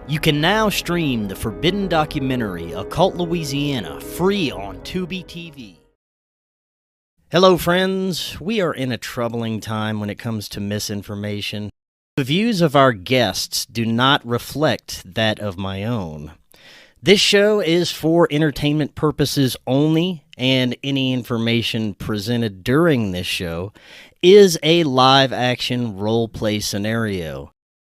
You can now stream the forbidden documentary Occult Louisiana free on Tubi TV. Hello friends, we are in a troubling time when it comes to misinformation. The views of our guests do not reflect that of my own. This show is for entertainment purposes only, and any information presented during this show is a live-action role-play scenario.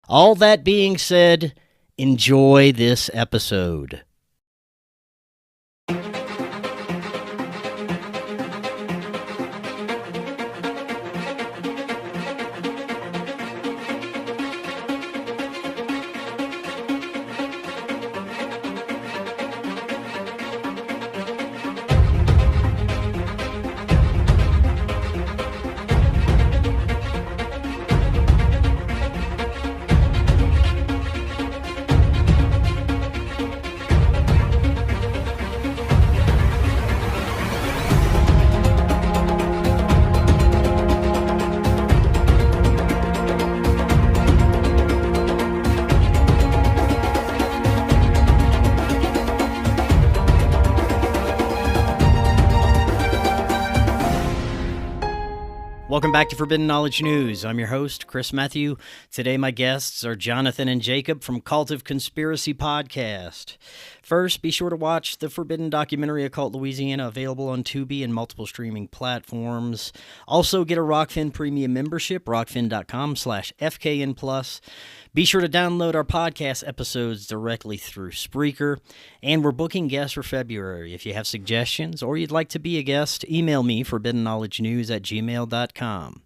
All that being said, enjoy this episode. Welcome back to Forbidden Knowledge News. I'm your host, Chris Matthew. Today my guests are Jonathan and Jacob from Cult of Conspiracy Podcast. First, be sure to watch the Forbidden documentary Occult Louisiana, available on Tubi and multiple streaming platforms. Also, get a Rokfin premium membership, rokfin.com/FKN+. Be sure to download our podcast episodes directly through Spreaker. And we're booking guests for February. If you have suggestions or you'd like to be a guest, email me, forbiddenknowledgenews@gmail.com.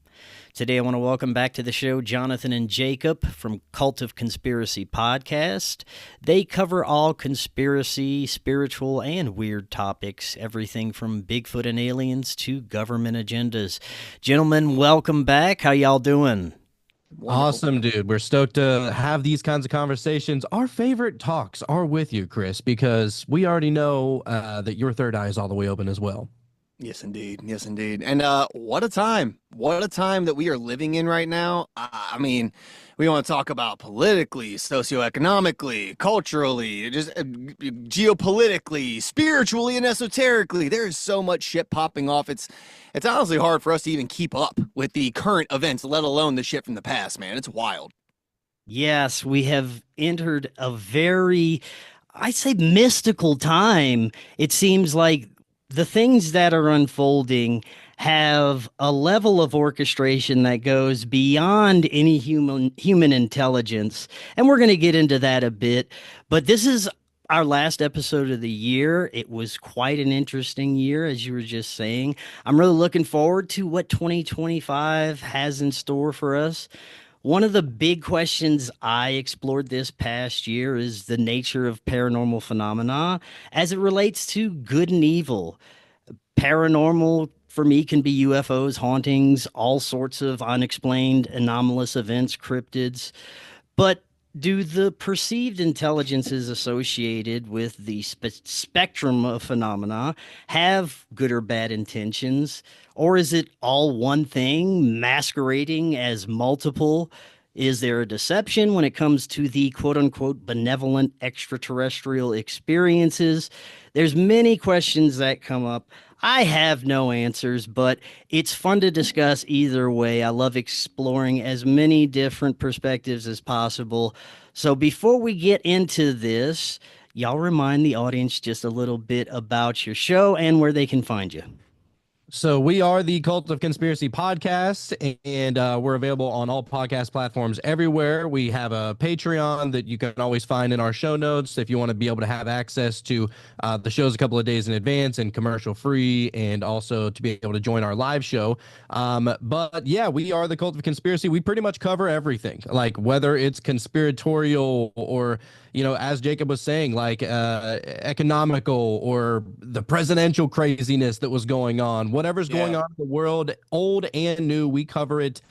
Today I want to welcome back to the show Jonathan and Jacob from Cult of Conspiracy Podcast. They cover all conspiracy, spiritual, and weird topics, everything from Bigfoot and aliens to government agendas. Gentlemen, welcome back. How y'all doing? Wonderful. Awesome, dude. We're stoked to have these kinds of conversations. Our favorite talks are with you, Chris, because we already know that your third eye is all the way open as well. Yes, indeed. Yes, indeed. And what a time. What a time that we are living in right now. I mean, we want to talk about politically, socioeconomically, culturally, just geopolitically, spiritually, and esoterically. There is so much shit popping off. It's honestly hard for us to even keep up with the current events, let alone the shit from the past, man. It's wild. Yes, we have entered a very, I'd say, mystical time. It seems like the things that are unfolding have a level of orchestration that goes beyond any human intelligence. And we're going to get into that a bit. But this is our last episode of the year. It was quite an interesting year, as you were just saying. I'm really looking forward to what 2025 has in store for us. One of the big questions I explored this past year is the nature of paranormal phenomena as it relates to good and evil. Paranormal, for me, can be UFOs, hauntings, all sorts of unexplained anomalous events, cryptids. But do the perceived intelligences associated with the spectrum of phenomena have good or bad intentions? Or is it all one thing masquerading as multiple? Is there a deception when it comes to the quote-unquote benevolent extraterrestrial experiences? There's many questions that come up. I have no answers, but it's fun to discuss either way. I love exploring as many different perspectives as possible. So before we get into this, y'all remind the audience just a little bit about your show and where they can find you. So we are the Cult of Conspiracy Podcast, and we're available on all podcast platforms everywhere. We have a Patreon that you can always find in our show notes if you want to be able to have access to the shows a couple of days in advance and commercial free, and also to be able to join our live show. But yeah, we are the Cult of Conspiracy. We pretty much cover everything, like whether it's conspiratorial or, you know, as Jacob was saying, like economical or the presidential craziness that was going on. Whatever's going on in the world, old and new, we cover it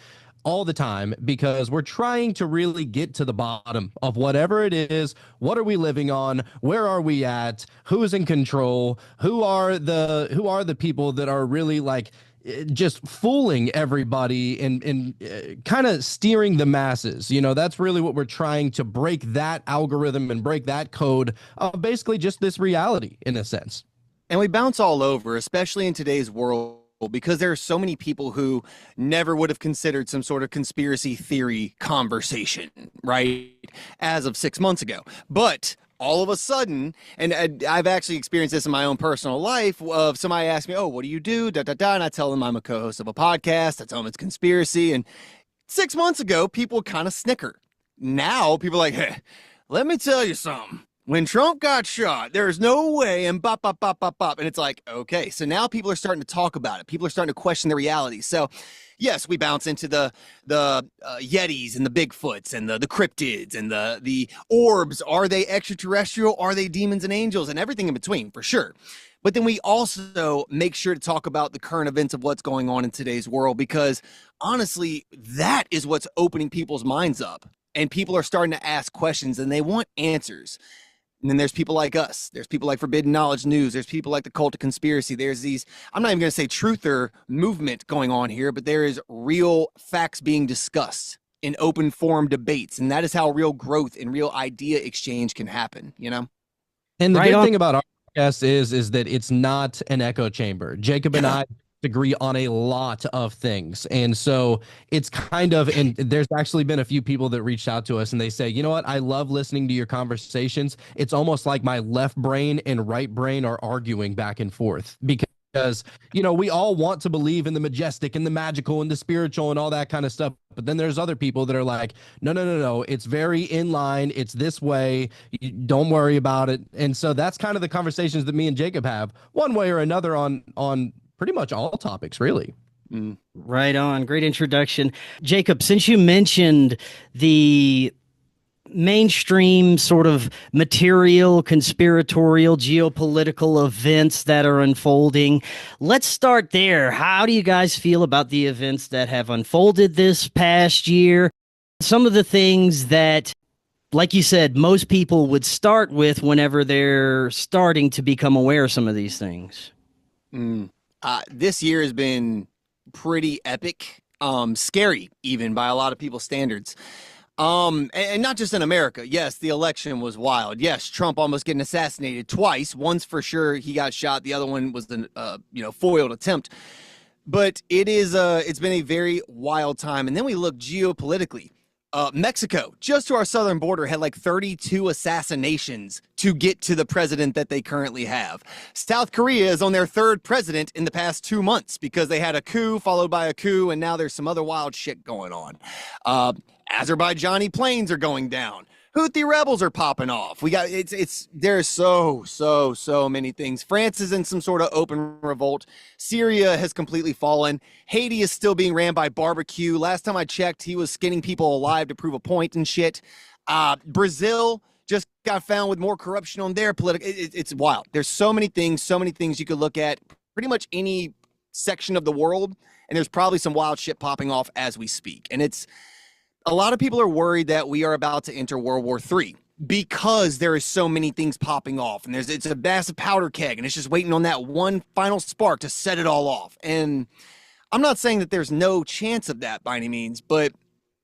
all the time because we're trying to really get to the bottom of whatever it is. What are we living on? Where are we at? Who's in control? Who are the people that are really like just fooling everybody and kind of steering the masses. You know, that's really what we're trying to break, that algorithm and break that code of basically just this reality in a sense. And we bounce all over, especially in today's world, because there are so many people who never would have considered some sort of conspiracy theory conversation, right? As of 6 months ago. But all of a sudden, and I've actually experienced this in my own personal life, of somebody ask me, oh, what do you do? Da, da, da. And I tell them I'm a co-host of a podcast. I tell them it's conspiracy. And 6 months ago, people kind of snicker. Now people are like, hey, let me tell you something. When Trump got shot, there's no way, and bop, bop, bop, bop, bop. And it's like, okay, so now people are starting to talk about it. People are starting to question the reality. So yes, we bounce into the Yetis and the Bigfoots and the cryptids and the orbs. Are they extraterrestrial? Are they demons and angels? And everything in between, for sure. But then we also make sure to talk about the current events of what's going on in today's world, because honestly, that is what's opening people's minds up. And people are starting to ask questions and they want answers. And then there's people like us. There's people like Forbidden Knowledge News. There's people like the Cult of Conspiracy. There's these, I'm not even going to say truther movement going on here, but there is real facts being discussed in open forum debates. And that is how real growth and real idea exchange can happen, you know? And the good thing about our podcast is that it's not an echo chamber. Jacob and I agree on a lot of things. And so it's kind of, and there's actually been a few people that reached out to us and they say, you know what, I love listening to your conversations. It's almost like my left brain and right brain are arguing back and forth, because, you know, we all want to believe in the majestic and the magical and the spiritual and all that kind of stuff. But then there's other people that are like, no, it's very in line. It's this way. Don't worry about it. And so that's kind of the conversations that me and Jacob have one way or another on pretty much all topics, really. Right on. Great introduction. Jacob, since you mentioned the mainstream sort of material, conspiratorial, geopolitical events that are unfolding, let's start there. How do you guys feel about the events that have unfolded this past year? Some of the things that, like you said, most people would start with whenever they're starting to become aware of some of these things. This year has been pretty epic, scary even by a lot of people's standards. And not just in America. Yes, the election was wild. Yes, Trump almost getting assassinated twice. Once for sure he got shot. The other one was the foiled attempt. But it's been a very wild time. And then we look geopolitically. Mexico, just to our southern border, had like 32 assassinations to get to the president that they currently have. South Korea is on their third president in the past 2 months because they had a coup followed by a coup, and now there's some other wild shit going on. Azerbaijani planes are going down. Houthi rebels are popping off. We got there's so many things. France is in some sort of open revolt. Syria has completely fallen. Haiti is still being ran by barbecue. Last time I checked, he was skinning people alive to prove a point and shit. Brazil just got found with more corruption on their political. It's wild. There's so many things you could look at. Pretty much any section of the world, and there's probably some wild shit popping off as we speak. And a lot of people are worried that we are about to enter World War III because there is so many things popping off, and it's a massive powder keg, and it's just waiting on that one final spark to set it all off. And I'm not saying that there's no chance of that by any means, but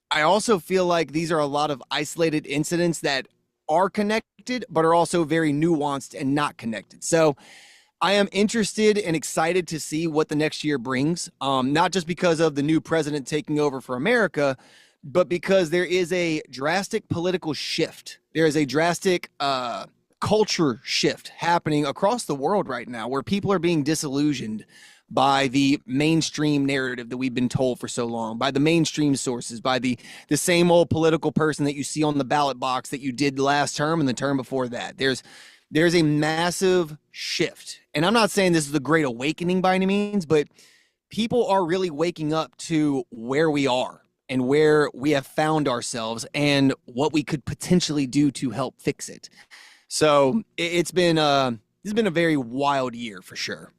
I also feel like these are a lot of isolated incidents that are connected, but are also very nuanced and not connected. So I am interested and excited to see what the next year brings, not just because of the new president taking over for America, but because there is a drastic political shift. There is a drastic culture shift happening across the world right now, where people are being disillusioned by the mainstream narrative that we've been told for so long, by the mainstream sources, by the same old political person that you see on the ballot box that you did last term and the term before that. There's a massive shift. And I'm not saying this is the Great Awakening by any means, but people are really waking up to where we are and where we have found ourselves and what we could potentially do to help fix it. So it's been a very wild year for sure.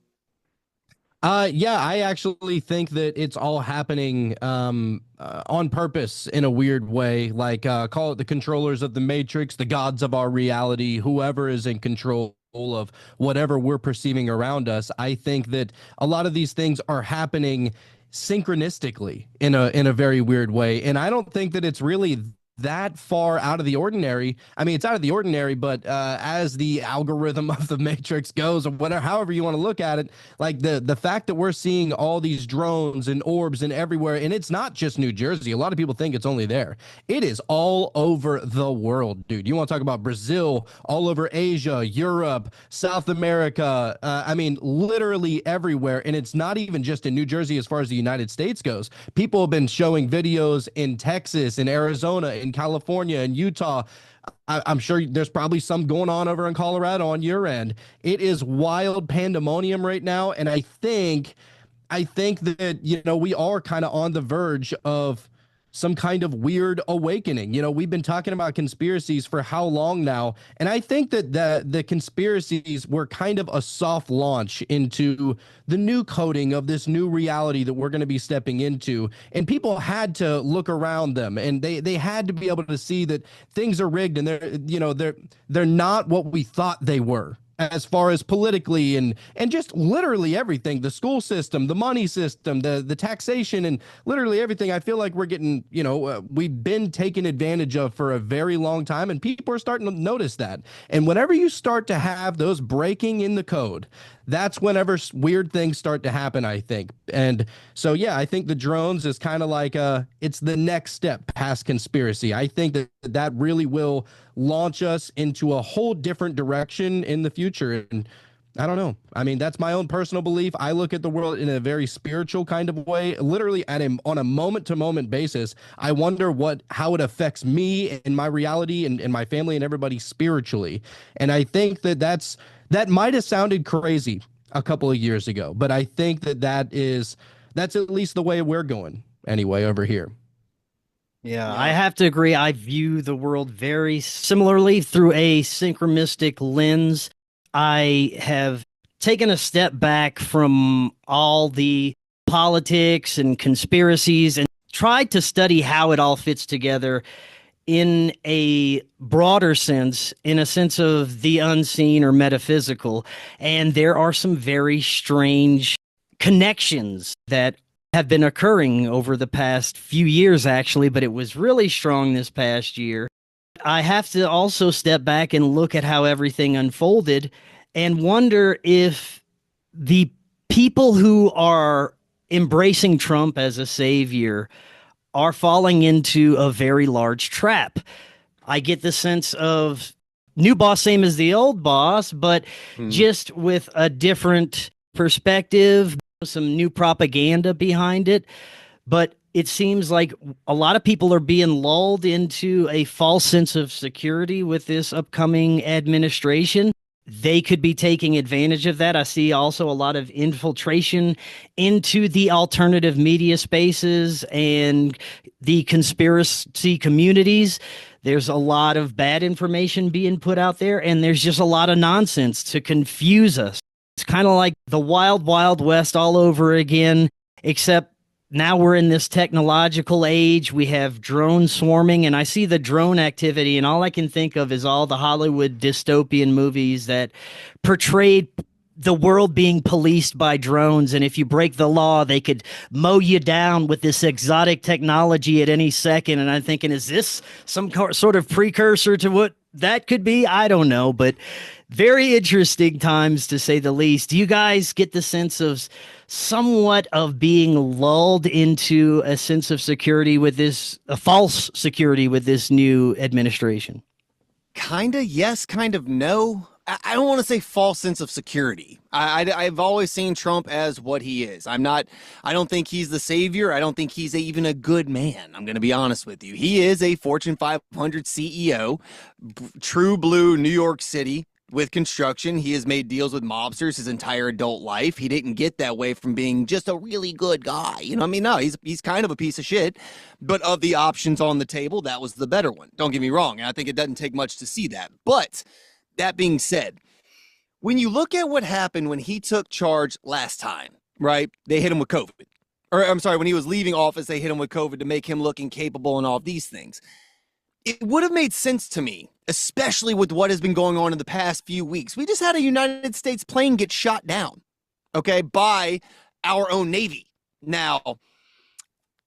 Yeah, I actually think that it's all happening on purpose in a weird way. Like, call it the controllers of the Matrix, the gods of our reality, whoever is in control of whatever we're perceiving around us. I think that a lot of these things are happening synchronistically in a very weird way, and I don't think that it's really that far out of the ordinary. I mean, it's out of the ordinary, but as the algorithm of the Matrix goes, or whatever, however you want to look at it, like the fact that we're seeing all these drones and orbs and everywhere, and it's not just New Jersey. A lot of people think it's only there. It is all over the world, dude. You want to talk about Brazil, all over Asia, Europe, South America. I mean, literally everywhere. And it's not even just in New Jersey as far as the United States goes. People have been showing videos in Texas, in Arizona, in California and Utah. I'm sure there's probably some going on over in Colorado on your end. It is wild pandemonium right now, and I think that, you know, we are kind of on the verge of some kind of weird awakening. You know, we've been talking about conspiracies for how long now, and I think that the conspiracies were kind of a soft launch into the new coding of this new reality that we're going to be stepping into, and people had to look around them, and they had to be able to see that things are rigged, and they're not what we thought they were, as far as politically and just literally everything, the school system, the money system, the taxation, and literally everything. I feel like we're getting, we've been taken advantage of for a very long time, and people are starting to notice that. And whenever you start to have those breaking in the code, that's whenever weird things start to happen, I think. And so, yeah, I think the drones is kind of like it's the next step past conspiracy. I think that really will launch us into a whole different direction in the future. And I don't know. I mean, that's my own personal belief. I look at the world in a very spiritual kind of way, literally on a moment-to-moment basis. I wonder how it affects me and my reality and my family and everybody spiritually. And I think that might have sounded crazy a couple of years ago, but I think that's at least the way we're going anyway over here. Yeah, I have to agree. I view the world very similarly through a synchromystic lens. I have taken a step back from all the politics and conspiracies and tried to study how it all fits together in a broader sense, in a sense of the unseen or metaphysical. And there are some very strange connections that have been occurring over the past few years, actually, but it was really strong this past year. I have to also step back and look at how everything unfolded and wonder if the people who are embracing Trump as a savior are falling into a very large trap. I get the sense of new boss, same as the old boss, but just with a different perspective, some new propaganda behind it. But it seems like a lot of people are being lulled into a false sense of security with this upcoming administration. They could be taking advantage of that. I see also a lot of infiltration into the alternative media spaces and the conspiracy communities. There's a lot of bad information being put out there, and there's just a lot of nonsense to confuse us. It's kind of like the wild, wild west all over again, except now we're in this technological age. We have drones swarming, and I see the drone activity, and all I can think of is all the Hollywood dystopian movies that portrayed the world being policed by drones, and if you break the law, they could mow you down with this exotic technology at any second. And I'm thinking, is this some sort of precursor to what that could be? I don't know, but very interesting times, to say the least. Do you guys get the sense of somewhat of being lulled into a sense of security with a false security with this new administration? Kind of yes, kind of no. I don't want to say false sense of security. I've always seen Trump as what he is. I don't think he's the savior. I don't think he's even a good man. I'm going to be honest with you. He is a Fortune 500 CEO, true blue New York City with construction. He has made deals with mobsters his entire adult life. He didn't get that way from being just a really good guy. You know what I mean? No, he's kind of a piece of shit. But of the options on the table, that was the better one. Don't get me wrong. I think it doesn't take much to see that. But that being said, when you look at what happened when he took charge last time, right? They hit him with COVID. Or I'm sorry, when he was leaving office, they hit him with COVID to make him look incapable and all of these things. it would have made sense to me, especially with what has been going on in the past few weeks. We just had a United States plane get shot down, okay, by our own Navy. Now,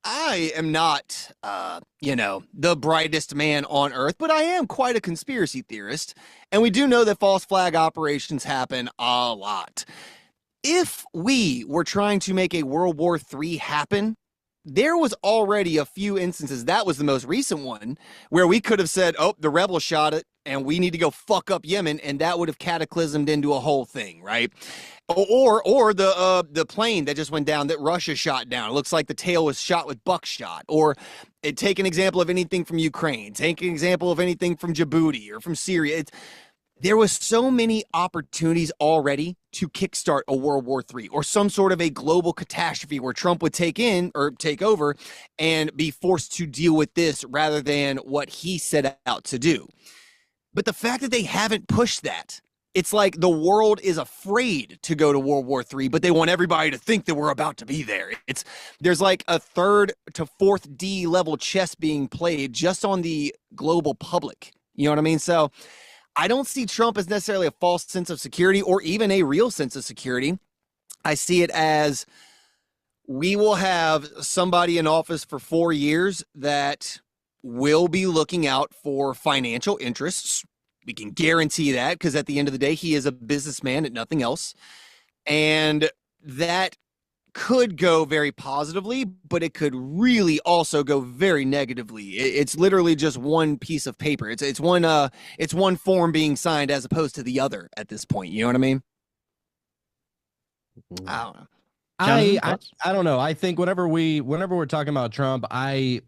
I am not, the brightest man on earth, but I am quite a conspiracy theorist. And we do know that false flag operations happen a lot. If we were trying to make a World War III happen, there was already a few instances. That was the most recent one where we could have said, oh, the rebels shot it and we need to go fuck up Yemen. And that would have cataclysmed into a whole thing, right? Or the plane that just went down that Russia shot down. It looks like the tail was shot with buckshot. Or take an example of anything from Ukraine. Take an example of anything from Djibouti or from Syria. There was so many opportunities already to kickstart a World War III or some sort of a global catastrophe where Trump would take over and be forced to deal with this rather than what he set out to do. But the fact that they haven't pushed that, it's like the world is afraid to go to World War III, but they want everybody to think that we're about to be there. There's like a 3rd to 4th D level chess being played just on the global public. You know what I mean? So I don't see Trump as necessarily a false sense of security or even a real sense of security. I see it as we will have somebody in office for 4 years that will be looking out for financial interests. We can guarantee that because at the end of the day, he is a businessman and nothing else. And that could go very positively, but it could really also go very negatively. It's literally just one piece of paper. It's one form being signed as opposed to the other at this point. You know what I mean? I don't know. I don't know. I think whenever we're talking about Trump, I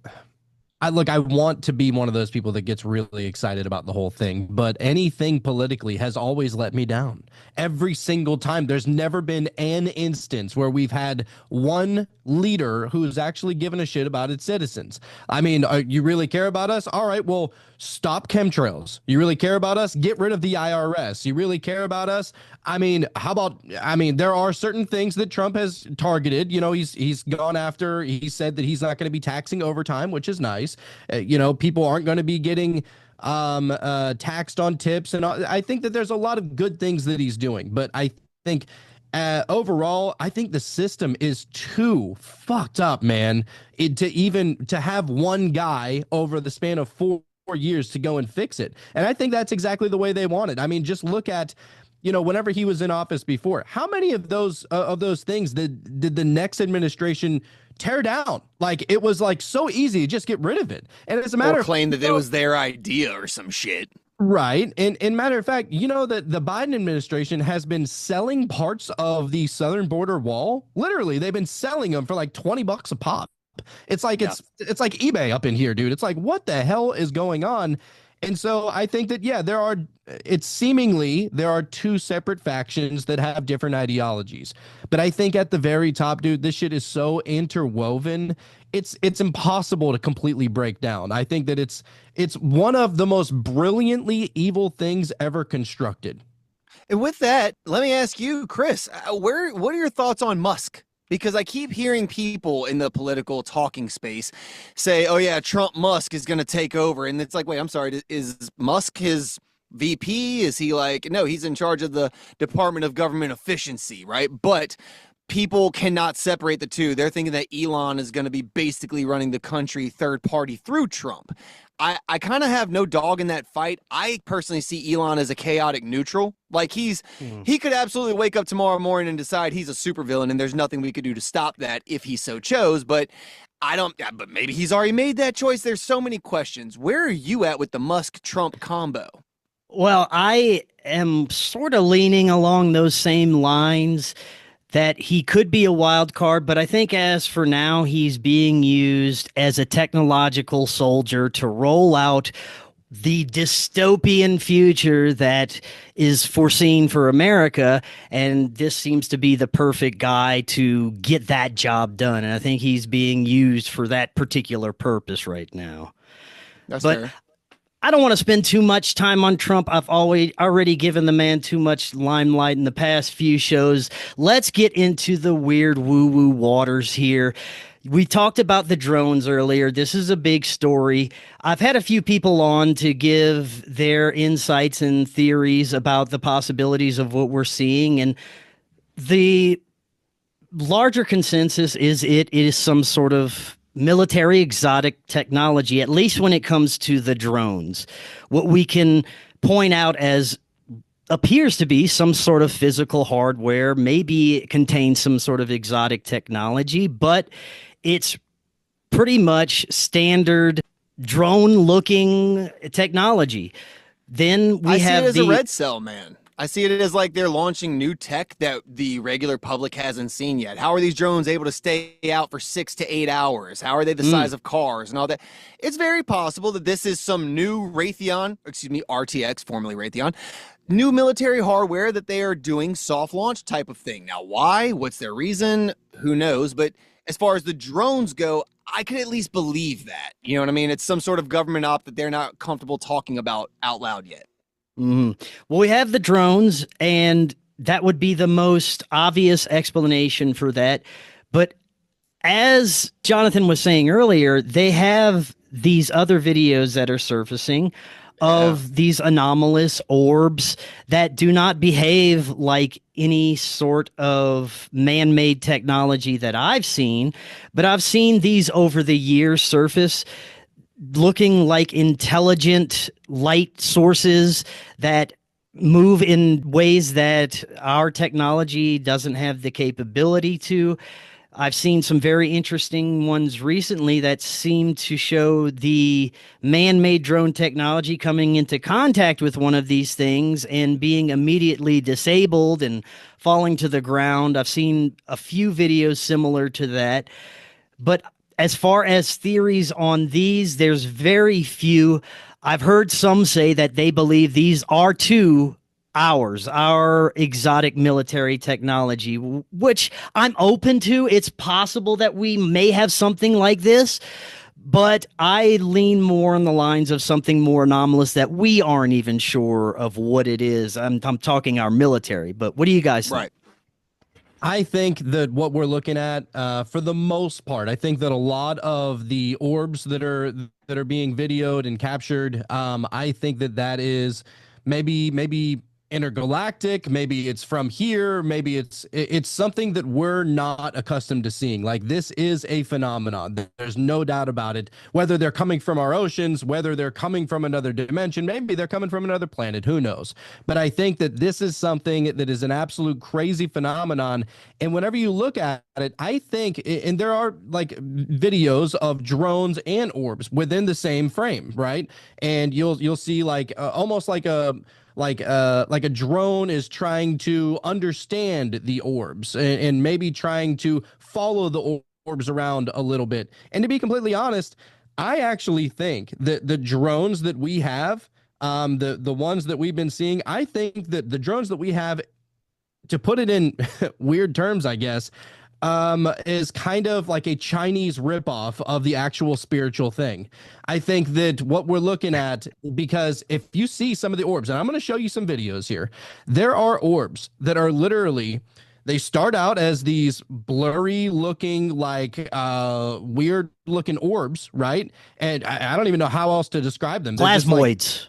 want to be one of those people that gets really excited about the whole thing, but anything politically has always let me down. Every single time. There's never been an instance where we've had one leader who's actually given a shit about its citizens. I mean, you really care about us? All right, well, stop chemtrails. You really care about us? Get rid of the IRS. You really care about us? I mean, there are certain things that Trump has targeted. You know, he's gone after, he said that he's not going to be taxing overtime, which is nice. People aren't going to be getting taxed on tips. And I think that there's a lot of good things that he's doing. But I think overall, I think the system is too fucked up, man, to have one guy over the span of 4 years to go and fix it. And I think that's exactly the way they want it. I mean, just look at, whenever he was in office before, how many of those things did the next administration tear down? Like, it was like so easy to just get rid of it. And as a matter of claim that it was their idea or some shit. Right. And matter of fact, that the Biden administration has been selling parts of the southern border wall. Literally, they've been selling them for like $20 a pop. It's like it's like eBay up in here, dude. It's like, what the hell is going on? And so I think that, there are 2 separate factions that have different ideologies. But I think at the very top, dude, this shit is so interwoven. It's impossible to completely break down. I think that it's one of the most brilliantly evil things ever constructed. And with that, let me ask you, Chris, what are your thoughts on Musk? Because I keep hearing people in the political talking space say, oh, yeah, Musk is going to take over. And it's like, wait, I'm sorry. Is Musk his VP? Is he like, no, he's in charge of the Department of Government Efficiency, right? But people cannot separate the two. They're thinking that Elon is going to be basically running the country third party through Trump. I kind of have no dog in that fight. I personally see Elon as a chaotic neutral. Like he could absolutely wake up tomorrow morning and decide he's a supervillain and there's nothing we could do to stop that if he so chose. But but maybe he's already made that choice. There's so many questions. Where are you at with the Musk-Trump combo? Well, I am sort of leaning along those same lines, that he could be a wild card, but I think as for now, he's being used as a technological soldier to roll out the dystopian future that is foreseen for America. And this seems to be the perfect guy to get that job done. And I think he's being used for that particular purpose right now. That's fair. I don't want to spend too much time on Trump. I've already given the man too much limelight in the past few shows. Let's get into the weird woo-woo waters here. We talked about the drones earlier. This is a big story. I've had a few people on to give their insights and theories about the possibilities of what we're seeing. And the larger consensus is it is some sort of military exotic technology, at least when it comes to the drones. What we can point out as appears to be some sort of physical hardware, maybe it contains some sort of exotic technology, but it's pretty much standard drone looking technology. Then we I see have it as a red cell, man. I see it as like they're launching new tech that the regular public hasn't seen yet. How are these drones able to stay out for 6 to 8 hours? How are they the size of cars and all that? It's very possible that this is some new RTX, formerly Raytheon, new military hardware that they are doing soft launch type of thing. Now, why? What's their reason? Who knows? But as far as the drones go, I could at least believe that. You know what I mean? It's some sort of government op that they're not comfortable talking about out loud yet. Well, we have the drones, and that would be the most obvious explanation for that. But as Jonathan was saying earlier, they have these other videos that are surfacing of these anomalous orbs that do not behave like any sort of man-made technology that I've seen, but I've seen these over the years surface looking like intelligent light sources that move in ways that our technology doesn't have the capability to. I've seen some very interesting ones recently that seem to show the man-made drone technology coming into contact with one of these things and being immediately disabled and falling to the ground. I've seen a few videos similar to that. But as far as theories on these, there's very few. I've heard some say that they believe these are our exotic military technology, which I'm open to. It's possible that we may have something like this, but I lean more on the lines of something more anomalous that we aren't even sure of what it is. I'm talking our military, but what do you guys think? Right. I think that what we're looking at, for the most part, I think that a lot of the orbs that are being videoed and captured, I think that is maybe intergalactic, maybe it's from here, maybe it's something that we're not accustomed to seeing. Like, this is a phenomenon. There's no doubt about it. Whether they're coming from our oceans, whether they're coming from another dimension, maybe they're coming from another planet, who knows? But I think that this is something that is an absolute crazy phenomenon. And whenever you look at it, I think, and there are like videos of drones and orbs within the same frame, right? And you'll see like almost like a drone is trying to understand the orbs and maybe trying to follow the orbs around a little bit. And to be completely honest, I actually think that the drones that we have, the ones that we've been seeing, I think that the drones that we have, to put it in weird terms, I guess, is kind of like a Chinese ripoff of the actual spiritual thing. I think that what we're looking at, because if you see some of the orbs, and I'm going to show you some videos here, there are orbs that are literally, they start out as these blurry looking, like weird looking orbs, right? And I don't even know how else to describe them. Plasmoids.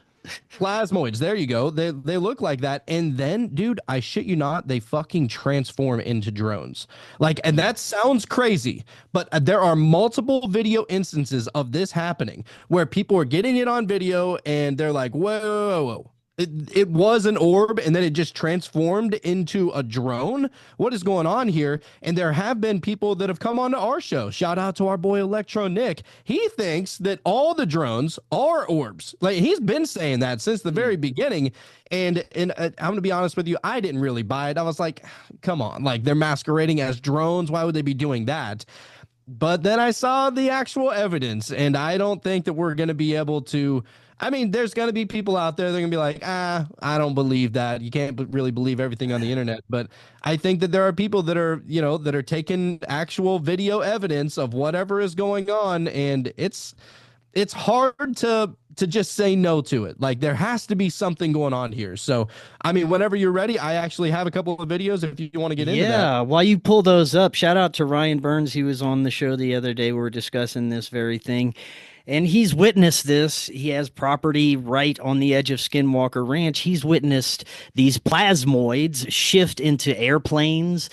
Plasmoids, there you go. They look like that, and then, dude, I shit you not, they fucking transform into drones. Like, and that sounds crazy, but there are multiple video instances of this happening where people are getting it on video and they're like, whoa. It was an orb and then it just transformed into a drone. What is going on here? And there have been people that have come on to our show. Shout out to our boy Electro Nick. He thinks that all the drones are orbs. Like, he's been saying that since the very beginning. And I'm going to be honest with you, I didn't really buy it. I was like, come on, like, they're masquerading as drones. Why would they be doing that? But then I saw the actual evidence, and I don't think that we're going to be able to. I mean, there's going to be people out there, they're going to be like, I don't believe that. You can't really believe everything on the internet. But I think that there are people that are, that are taking actual video evidence of whatever is going on. And it's hard to to just say no to it. Like there has to be something going on here. So, I mean, whenever you're ready, I actually have a couple of videos if you want to get into that. Yeah, while you pull those up, shout out to Ryan Burns. He was on the show the other day. We were discussing this very thing. And he's witnessed this. He has property right on the edge of Skinwalker Ranch. He's witnessed these plasmoids shift into airplanes,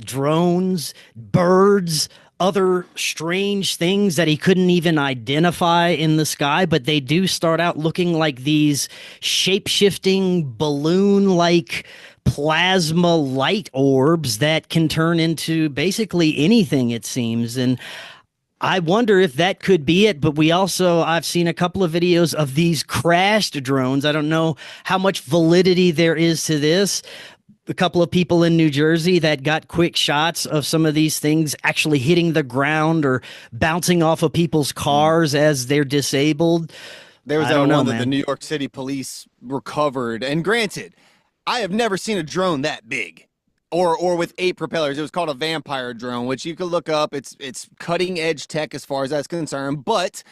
drones, birds, other strange things that he couldn't even identify in the sky, but they do start out looking like these shape-shifting balloon-like plasma light orbs that can turn into basically anything, it seems. And I wonder if that could be it, but I've seen a couple of videos of these crashed drones. I don't know how much validity there is to this. A couple of people in New Jersey that got quick shots of some of these things actually hitting the ground or bouncing off of people's cars as they're disabled. There was I that don't one know, that the man. New York City police recovered. And granted, I have never seen a drone that big. Or with 8 propellers. It was called a vampire drone, which you could look up. It's cutting edge tech as far as that's concerned. But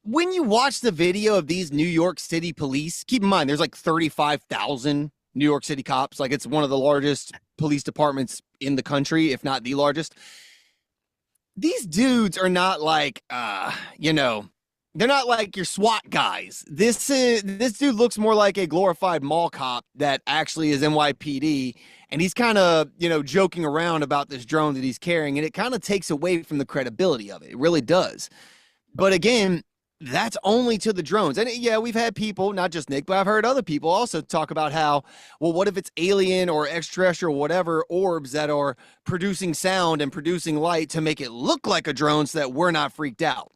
when you watch the video of these New York City police, keep in mind there's like 35,000 New York City cops. Like it's one of the largest police departments in the country, if not the largest. These dudes are not like they're not like your SWAT guys. This dude looks more like a glorified mall cop that actually is NYPD, and he's kind of, joking around about this drone that he's carrying, and it kind of takes away from the credibility of it. It really does. But again, that's only to the drones. And yeah, we've had people, not just Nick, but I've heard other people also talk about how, well, what if it's alien or extraterrestrial, whatever, orbs that are producing sound and producing light to make it look like a drone so that we're not freaked out.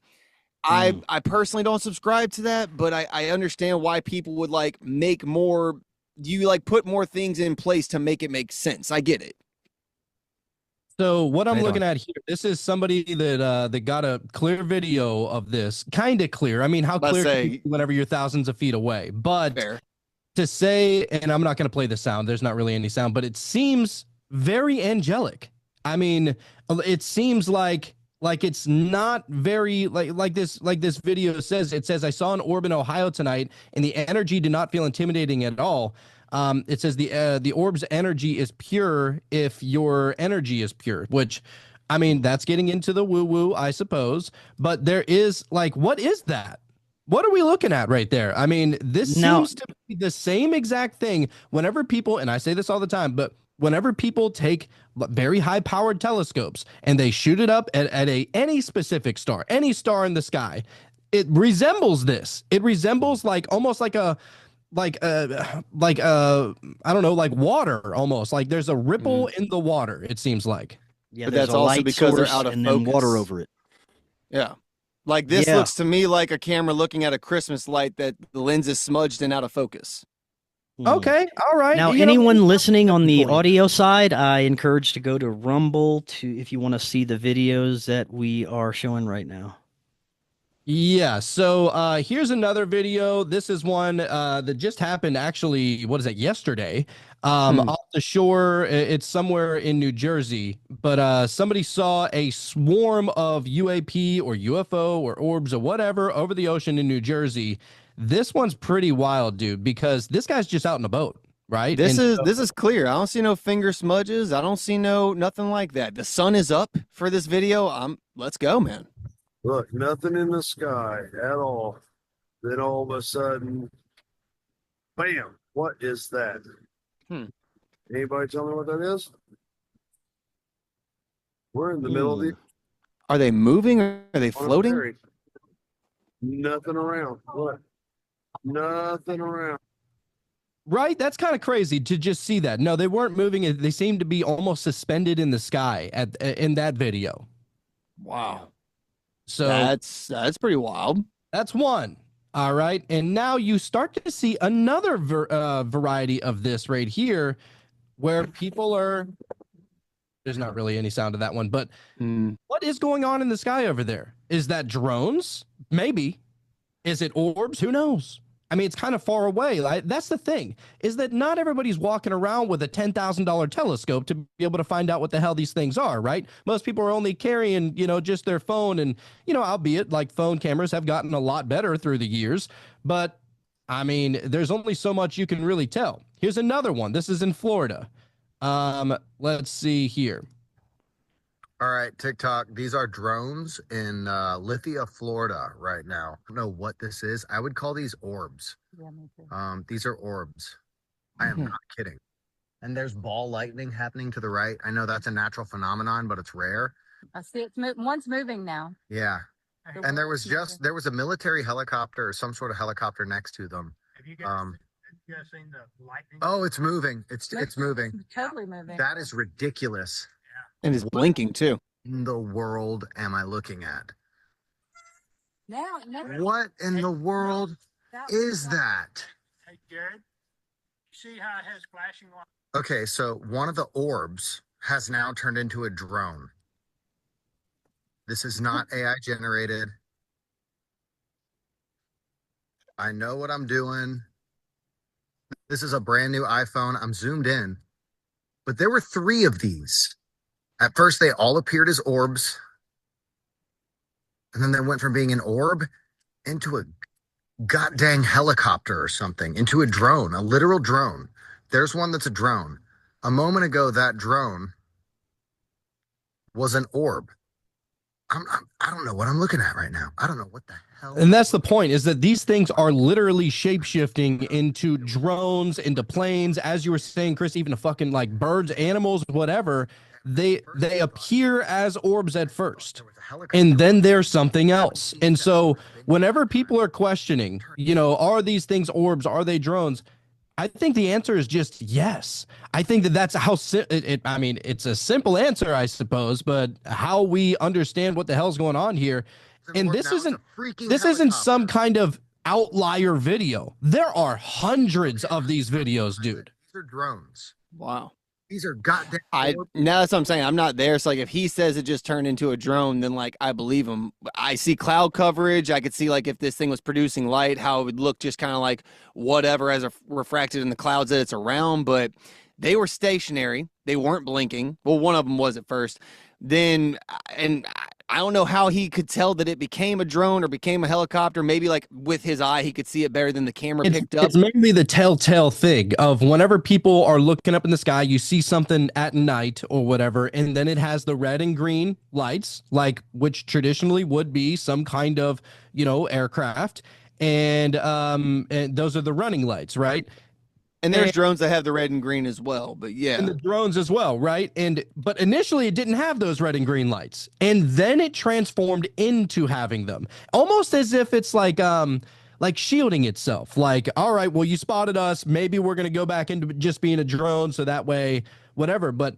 I personally don't subscribe to that, but I understand why people would make more, put more things in place to make it make sense. I get it. So what I'm looking at here, this is somebody that got a clear video of this, kind of clear. I mean, how clear can you be whenever you're thousands of feet away? But fair. To say, and I'm not going to play the sound, there's not really any sound, but it seems very angelic. I mean, it seems like it's not very like this video says. It says, I saw an orb in Ohio tonight and the energy did not feel intimidating at all. It says the orb's energy is pure if your energy is pure, which, I mean, that's getting into the woo-woo, I suppose. But there is what is that? What are we looking at right there? I mean, this seems to be the same exact thing whenever people, and I say this all the time, but whenever people take very high-powered telescopes and they shoot it up at any specific star, any star in the sky, it resembles this. It resembles almost like I don't know, like water almost. Like there's a ripple in the water, it seems like. Yeah, but that's also because they're out of and focus. then water over it. Yeah. Like this looks to me like a camera looking at a Christmas light that the lens is smudged and out of focus. Okay, all right. Now, anyone listening on the audio side, I encourage to go to Rumble if you want to see the videos that we are showing right now. Yeah, so here's another video. This is one that just happened actually, what is it, yesterday? Off the shore. It's somewhere in New Jersey, but somebody saw a swarm of UAP or UFO or orbs or whatever over the ocean in New Jersey. This one's pretty wild, dude, because this guy's just out in a boat, right? This is clear. I don't see no finger smudges. I don't see nothing like that. The sun is up for this video. Let's go, man. Look, nothing in the sky at all. Then all of a sudden, bam, what is that? Anybody tell me what that is? We're in the middle of the... Are they moving or are they floating? Nothing around. What? Nothing around. Right? That's kind of crazy to just see that. No, they weren't moving. They seemed to be almost suspended in the sky in that video. Wow. So that's pretty wild. That's one. All right. And now you start to see another variety of this right here where people are, there's not really any sound of that one, but what is going on in the sky over there? Is that drones? Maybe. Is it orbs? Who knows? I mean, it's kind of far away. That's the thing, is that not everybody's walking around with a $10,000 telescope to be able to find out what the hell these things are, right? Most people are only carrying, just their phone. And, albeit like phone cameras have gotten a lot better through the years. But I mean, there's only so much you can really tell. Here's another one. This is in Florida. Let's see here. All right, TikTok. These are drones in Lithia, Florida right now. I don't know what this is. I would call these orbs. Yeah, me too. These are orbs. I am not kidding. And there's ball lightning happening to the right. I know that's a natural phenomenon, but it's rare. I see it's one's moving now. Yeah. And there was a military helicopter or some sort of helicopter next to them. Have you guys seen the lightning? Oh, it's moving. It's moving. It's totally moving. That is ridiculous. And it's blinking too. In the world am I looking at? Now, What in the world is that? Hey, Jared, you see how it has flashing lights? Okay, so one of the orbs has now turned into a drone. This is not AI generated. I know what I'm doing. This is a brand new iPhone. I'm zoomed in. But there were 3 of these. At first, they all appeared as orbs. And then they went from being an orb into a goddamn helicopter or something, into a drone, a literal drone. There's one that's a drone. A moment ago, that drone was an orb. I don't know what I'm looking at right now. I don't know what the hell. And that's the point, is that these things are literally shape-shifting into drones, into planes, as you were saying, Chris, even fucking like birds, animals, whatever. They appear as orbs at first, and then there's something else. And so whenever people are questioning, are these things orbs? Are they drones? I think the answer is just yes. I think that's how I mean, it's a simple answer, I suppose, but how we understand what the hell's going on here. And this isn't some kind of outlier video. There are hundreds of these videos, dude. These are drones. Wow. These are goddamn. Now that's what I'm saying. I'm not there. So like, if he says it just turned into a drone, then like I believe him. I see cloud coverage. I could see like if this thing was producing light, how it would look just kind of like whatever as a refracted in the clouds that it's around. But they were stationary. They weren't blinking. Well, one of them was at first. Then and I don't know how he could tell that it became a drone or became a helicopter. Maybe like with his eye, he could see it better than the camera picked up. It's mainly the telltale thing of whenever people are looking up in the sky, you see something at night or whatever, and then it has the red and green lights, like which traditionally would be some kind of, aircraft. And those are the running lights, right? And there's drones that have the red and green as well, but yeah. And the drones as well, right? But initially it didn't have those red and green lights. And then it transformed into having them. Almost as if it's like shielding itself. Like, all right, well, you spotted us. Maybe we're gonna go back into just being a drone, so that way, whatever. But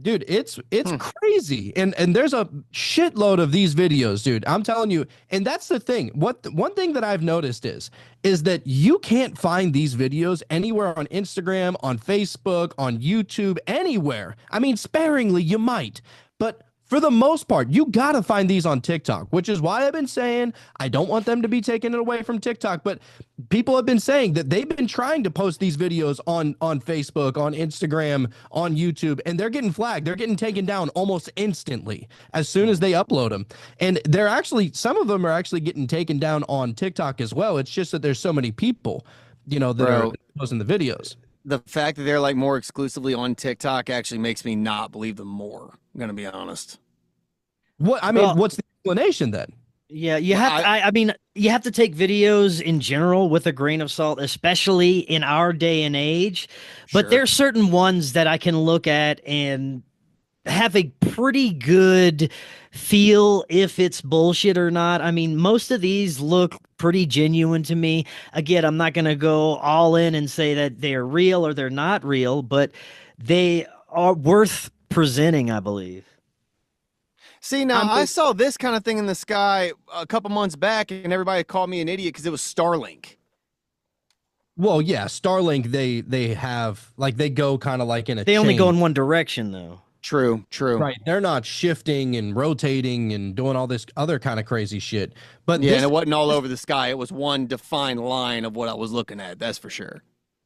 dude, it's crazy. And there's a shitload of these videos, dude. I'm telling you. And that's the thing. One thing that I've noticed is that you can't find these videos anywhere on Instagram, on Facebook, on YouTube, anywhere. I mean, sparingly you might, but for the most part, you got to find these on TikTok, which is why I've been saying I don't want them to be taken away from TikTok. But people have been saying that they've been trying to post these videos on Facebook, on Instagram, on YouTube, and they're getting flagged. They're getting taken down almost instantly as soon as they upload them. And some of them are actually getting taken down on TikTok as well. It's just that there's so many people, that are posting the videos. The fact that they're like more exclusively on TikTok actually makes me not believe them more. I'm going to be honest. What's the explanation then? Yeah, I mean, you have to take videos in general with a grain of salt, especially in our day and age. But Sure. there's certain ones that I can look at and have a pretty good feel if it's bullshit or not. I mean, most of these look pretty genuine to me. Again, I'm not going to go all in and say that they're real or they're not real, but they are worth presenting, I believe. See, now I saw this kind of thing in the sky a couple months back, and everybody called me an idiot because it was Starlink. Well, yeah, Starlink, they have, like, they go kind of like in a They only chain. go in one direction, though. True. Right. They're not shifting and rotating and doing all this other kind of crazy shit. But Yeah, and it wasn't all over the sky. It was one defined line of what I was looking at. That's for sure.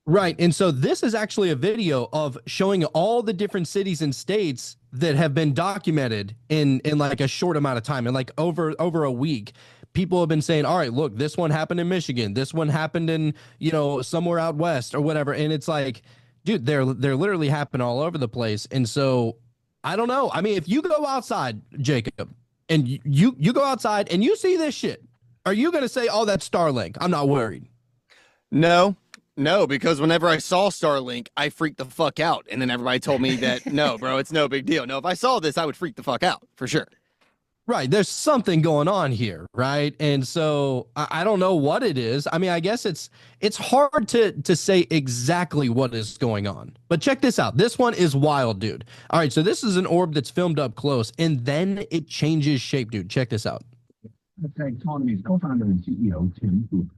Right. And so this is actually a video of showing all the different cities and states that have been documented in like a short amount of time, and like over a week. People have been saying, all right, look, this one happened in Michigan, this one happened in, you know, somewhere out west or whatever. And it's like, dude, they're literally happening all over the place. And so I don't know. I mean, if you go outside, Jacob, and you go outside and you see this shit, are you going to say, oh, that's Starlink? I'm not worried. No, because whenever I saw Starlink, I freaked the fuck out. And then everybody told me that, no, bro, it's no big deal. No, if I saw this, I would freak the fuck out for sure. Right. There's something going on here. Right. And so I don't know what it is. I mean, I guess it's hard to say exactly what is going on. But check this out. This one is wild, dude. All right. So this is an orb that's filmed up close and then it changes shape, dude. Check this out. Autonomy's co-founder and CEO, Tim Hoover.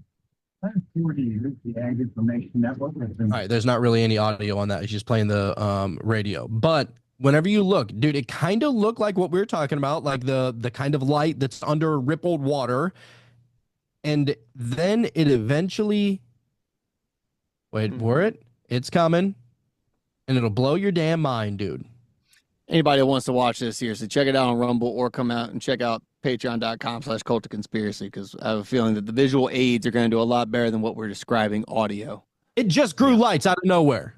Last 40 years, the Ag Information Network has been. All right. There's not really any audio on that. It's just playing the radio. But whenever you look, dude, it kind of looked like what we were talking about, like the kind of light that's under rippled water. And then it eventually, wait for it. It's coming. And it'll blow your damn mind, dude. Anybody that wants to watch this, seriously, check it out on Rumble or come out and check out patreon.com/cultofconspiracy, because I have a feeling that the visual aids are going to do a lot better than what we're describing audio. It just grew lights out of nowhere.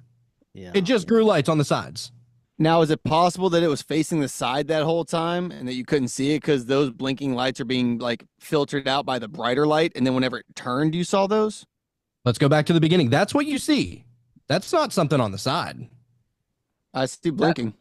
Yeah. It just grew lights on the sides. Now, is it possible that it was facing the side that whole time and that you couldn't see it because those blinking lights are being like filtered out by the brighter light, and then whenever it turned, you saw those? Let's go back to the beginning. That's what you see. That's not something on the side. I see blinking.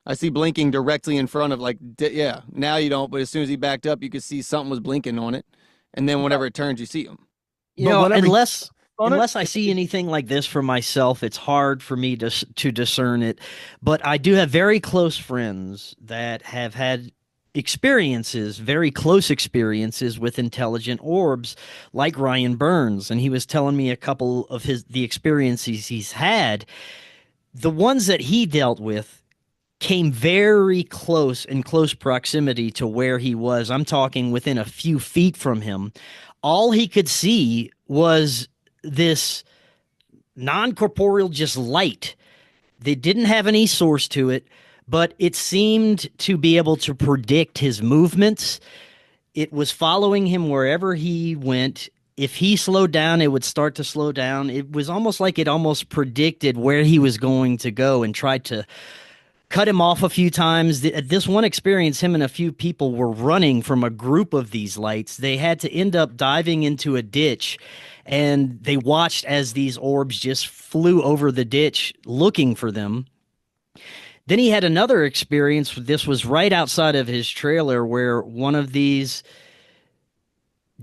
I see blinking directly in front of, like, yeah. Now you don't, but as soon as he backed up, you could see something was blinking on it, and then whenever it turns, you see them. You know, unless I see anything like this for myself, it's hard for me to discern it. But I do have very close friends that have had experiences, very close experiences with intelligent orbs, like Ryan Burns, and he was telling me a couple of the experiences he's had. The ones that he dealt with came very close, in close proximity to where he was. I'm talking within a few feet from him. All he could see was this non-corporeal, just light. They didn't have any source to it, but it seemed to be able to predict his movements. It was following him wherever he went. If he slowed down, it would start to slow down. It was almost like it almost predicted where he was going to go and tried to cut him off a few times. This one experience, him and a few people were running from a group of these lights. They had to end up diving into a ditch, and they watched as these orbs just flew over the ditch looking for them. Then he had another experience. This was right outside of his trailer, where one of these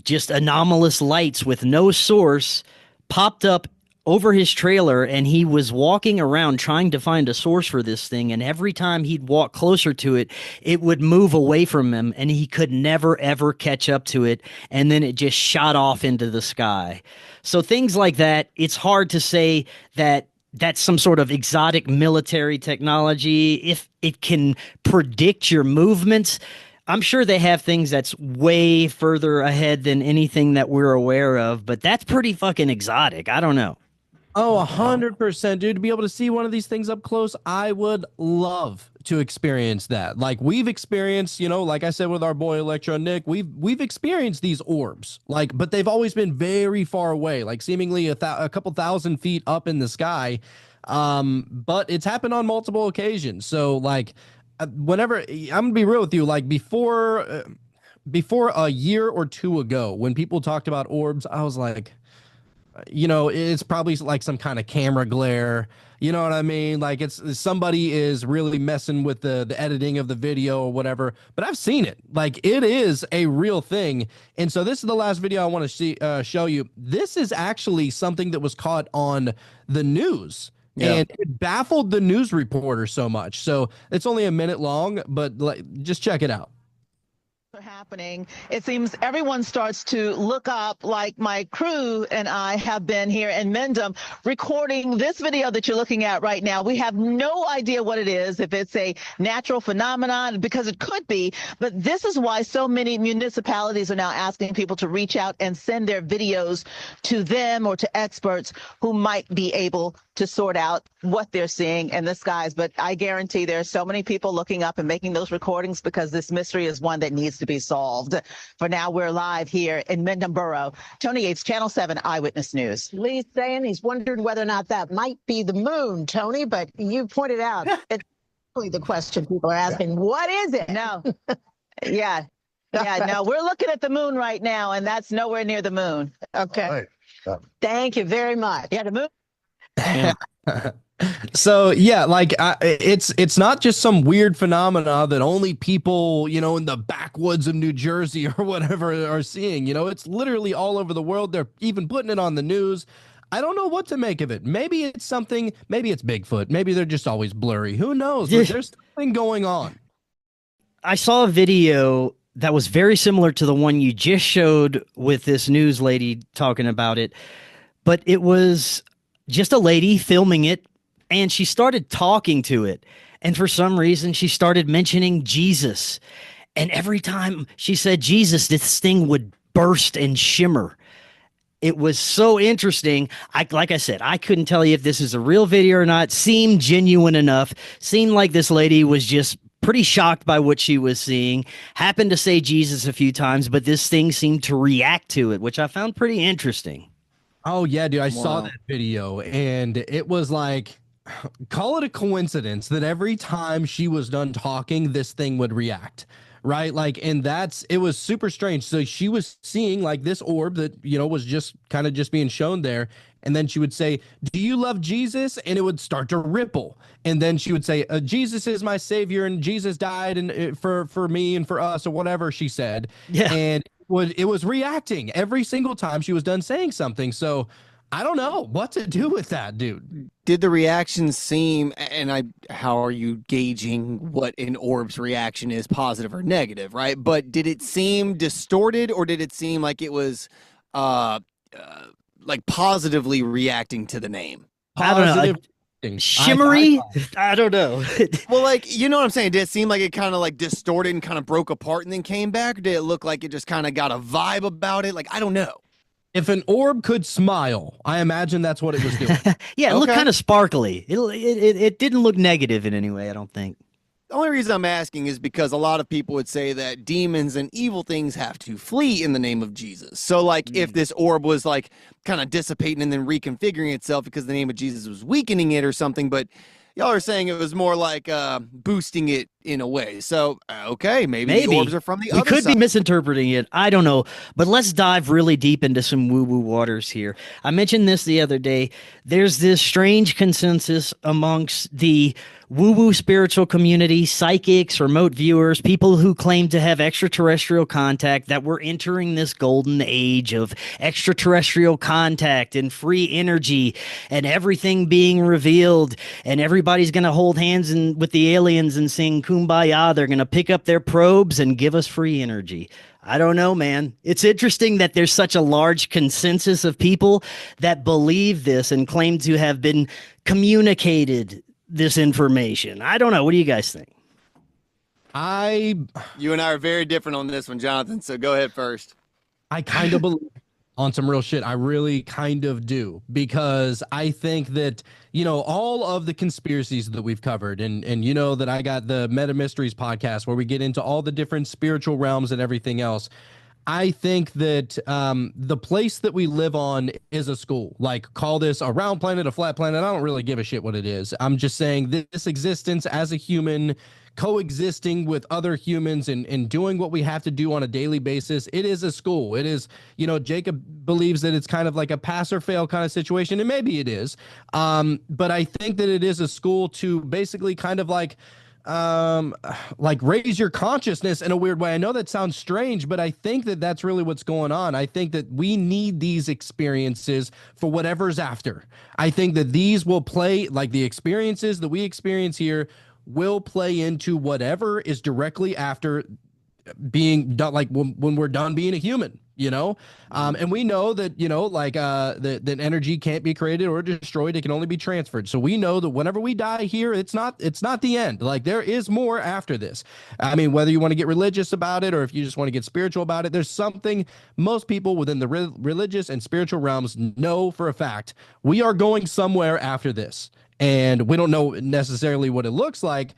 just anomalous lights with no source popped up over his trailer, and he was walking around trying to find a source for this thing, and every time he'd walk closer to it, it would move away from him, and he could never, ever catch up to it, and then it just shot off into the sky. So things like that, it's hard to say that that's some sort of exotic military technology. If it can predict your movements, I'm sure they have things that's way further ahead than anything that we're aware of, but that's pretty fucking exotic. I don't know. Oh, 100%, dude. To be able to see one of these things up close, I would love to experience that. Like we've experienced, you know, like I said with our boy Electro Nick, we've experienced these orbs, like, but they've always been very far away, like seemingly a couple thousand feet up in the sky. But it's happened on multiple occasions. So like, whenever I'm gonna be real with you, like before a year or two ago, when people talked about orbs, I was like, you know, it's probably like some kind of camera glare. You know what I mean? Like it's somebody is really messing with the editing of the video or whatever. But I've seen it. Like it is a real thing. And so this is the last video I want to show you. This is actually something that was caught on the news. Yeah. And it baffled the news reporter so much. So it's only a minute long, but like, just check it out. are happening, it seems everyone starts to look up, like my crew and I have been here in Mendham recording this video that you're looking at right now. We have no idea what it is, if it's a natural phenomenon, because it could be, but this is why so many municipalities are now asking people to reach out and send their videos to them or to experts who might be able to sort out what they're seeing in the skies. But I guarantee there are so many people looking up and making those recordings because this mystery is one that needs to be solved. For now, we're live here in Mendham Borough. Tony Yates, Channel 7 Eyewitness News. Lee's saying he's wondered whether or not that might be the moon, Tony, but you pointed out it's really the question people are asking. What is it? No. Yeah. Yeah, no, we're looking at the moon right now, and that's nowhere near the moon. Okay. Thank you very much. Yeah, the moon. So yeah, like it's not just some weird phenomena that only people, you know, in the backwoods of New Jersey or whatever are seeing. You know, it's literally all over the world. They're even putting it on the news. I don't know what to make of it. Maybe it's something, maybe it's Bigfoot. Maybe they're just always blurry. Who knows? But there's something going on. I saw a video that was very similar to the one you just showed with this news lady talking about it, but it was just a lady filming it, and she started talking to it. And for some reason, she started mentioning Jesus. And every time she said Jesus, this thing would burst and shimmer. It was so interesting. Like I said, I couldn't tell you if this is a real video or not. Seemed genuine enough. Seemed like this lady was just pretty shocked by what she was seeing. Happened to say Jesus a few times, but this thing seemed to react to it, which I found pretty interesting. Oh yeah, dude, I saw that video, and it was like, call it a coincidence that every time she was done talking, this thing would react, right? Like, and it was super strange. So she was seeing like this orb that, you know, was just kind of just being shown there. And then she would say, "Do you love Jesus?" And it would start to ripple. And then she would say, "Jesus is my savior, and Jesus died and for me and for us," or whatever she said. Yeah. And it was reacting every single time she was done saying something. So I don't know what to do with that, dude. Did the reaction seem, and how are you gauging what an orb's reaction is, positive or negative, right? But did it seem distorted, or did it seem like it was like positively reacting to the name? Positive. I don't know. Shimmery? I don't know. Well, like, you know what I'm saying? Did it seem like it kind of like distorted and kind of broke apart and then came back? Or did it look like it just kind of got a vibe about it? Like, I don't know. If an orb could smile, I imagine that's what it was doing. Yeah, it looked kind of sparkly. It didn't look negative in any way, I don't think. The only reason I'm asking is because a lot of people would say that demons and evil things have to flee in the name of Jesus. So, like, if this orb was, like, kind of dissipating and then reconfiguring itself because the name of Jesus was weakening it or something, but y'all are saying it was more like boosting it in a way. So, okay, maybe the orbs are from the other side. We could be misinterpreting it. I don't know. But let's dive really deep into some woo-woo waters here. I mentioned this the other day. There's this strange consensus amongst the woo-woo spiritual community, psychics, remote viewers, people who claim to have extraterrestrial contact, that we're entering this golden age of extraterrestrial contact and free energy and everything being revealed, and everybody's going to hold hands with the aliens and sing Kumbaya. They're going to pick up their probes and give us free energy. I don't know, man. It's interesting that there's such a large consensus of people that believe this and claim to have been communicated this information. I don't know. What do you guys think? You and I are very different on this one, Jonathan, so go ahead first. I kind of believe on some real shit. I really kind of do, because I think that, you know, all of the conspiracies that we've covered, and you know that I got the Meta Mysteries podcast where we get into all the different spiritual realms and everything else. I think that the place that we live on is a school. Like, call this a round planet, a flat planet. I don't really give a shit what it is. I'm just saying this existence as a human, coexisting with other humans and doing what we have to do on a daily basis. It is a school. It is, you know, Jacob believes that it's kind of like a pass or fail kind of situation, and maybe it is. But I think that it is a school to basically kind of like raise your consciousness in a weird way. I know that sounds strange, but I think that that's really what's going on. I think that we need these experiences for whatever's after. I think that these will play, like the experiences that we experience here will play into whatever is directly after being done, like when we're done being a human, you know. And we know that, you know, like that energy can't be created or destroyed. It can only be transferred. So we know that whenever we die here, it's not the end. Like, there is more after this. I mean, whether you want to get religious about it or if you just want to get spiritual about it, there's something most people within the religious and spiritual realms know for a fact. We are going somewhere after this, and we don't know necessarily what it looks like.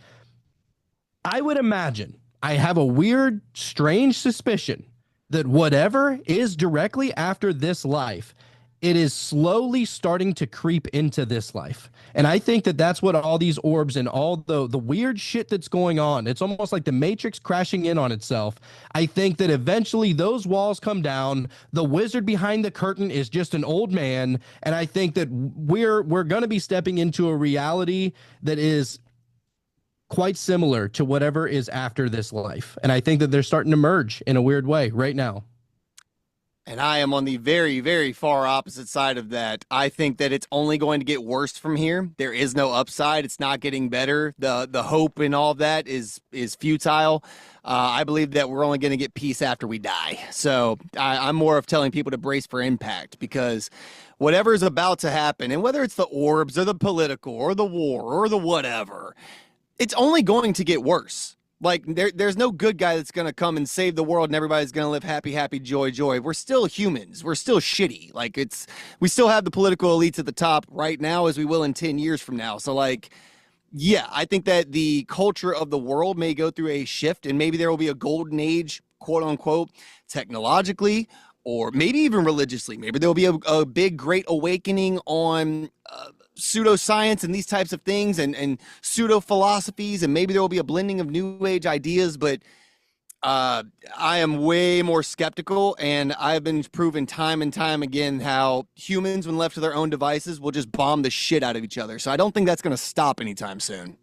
I would imagine, I have a weird, strange suspicion that whatever is directly after this life, it is slowly starting to creep into this life. And I think that that's what all these orbs and all the weird shit that's going on, it's almost like the Matrix crashing in on itself. I think that eventually those walls come down. The wizard behind the curtain is just an old man. And I think that we're going to be stepping into a reality that is quite similar to whatever is after this life. And I think that they're starting to merge in a weird way right now. And I am on the very, very far opposite side of that. I think that it's only going to get worse from here. There is no upside. It's not getting better. The hope and all of that is futile. I believe that we're only going to get peace after we die. So I'm more of telling people to brace for impact, because whatever is about to happen, and whether it's the orbs or the political or the war or the whatever, it's only going to get worse. Like, there's no good guy that's going to come and save the world and everybody's going to live happy, happy, joy, joy. We're still humans. We're still shitty. Like, we still have the political elites at the top right now, as we will in 10 years from now. So, like, yeah, I think that the culture of the world may go through a shift, and maybe there will be a golden age, quote unquote, technologically, or maybe even religiously. Maybe there'll be a big, great awakening on pseudoscience and these types of things, and pseudo philosophies, and maybe there will be a blending of new age ideas. But I am way more skeptical, and I've been proven time and time again how humans, when left to their own devices, will just bomb the shit out of each other. So I don't think that's going to stop anytime soon.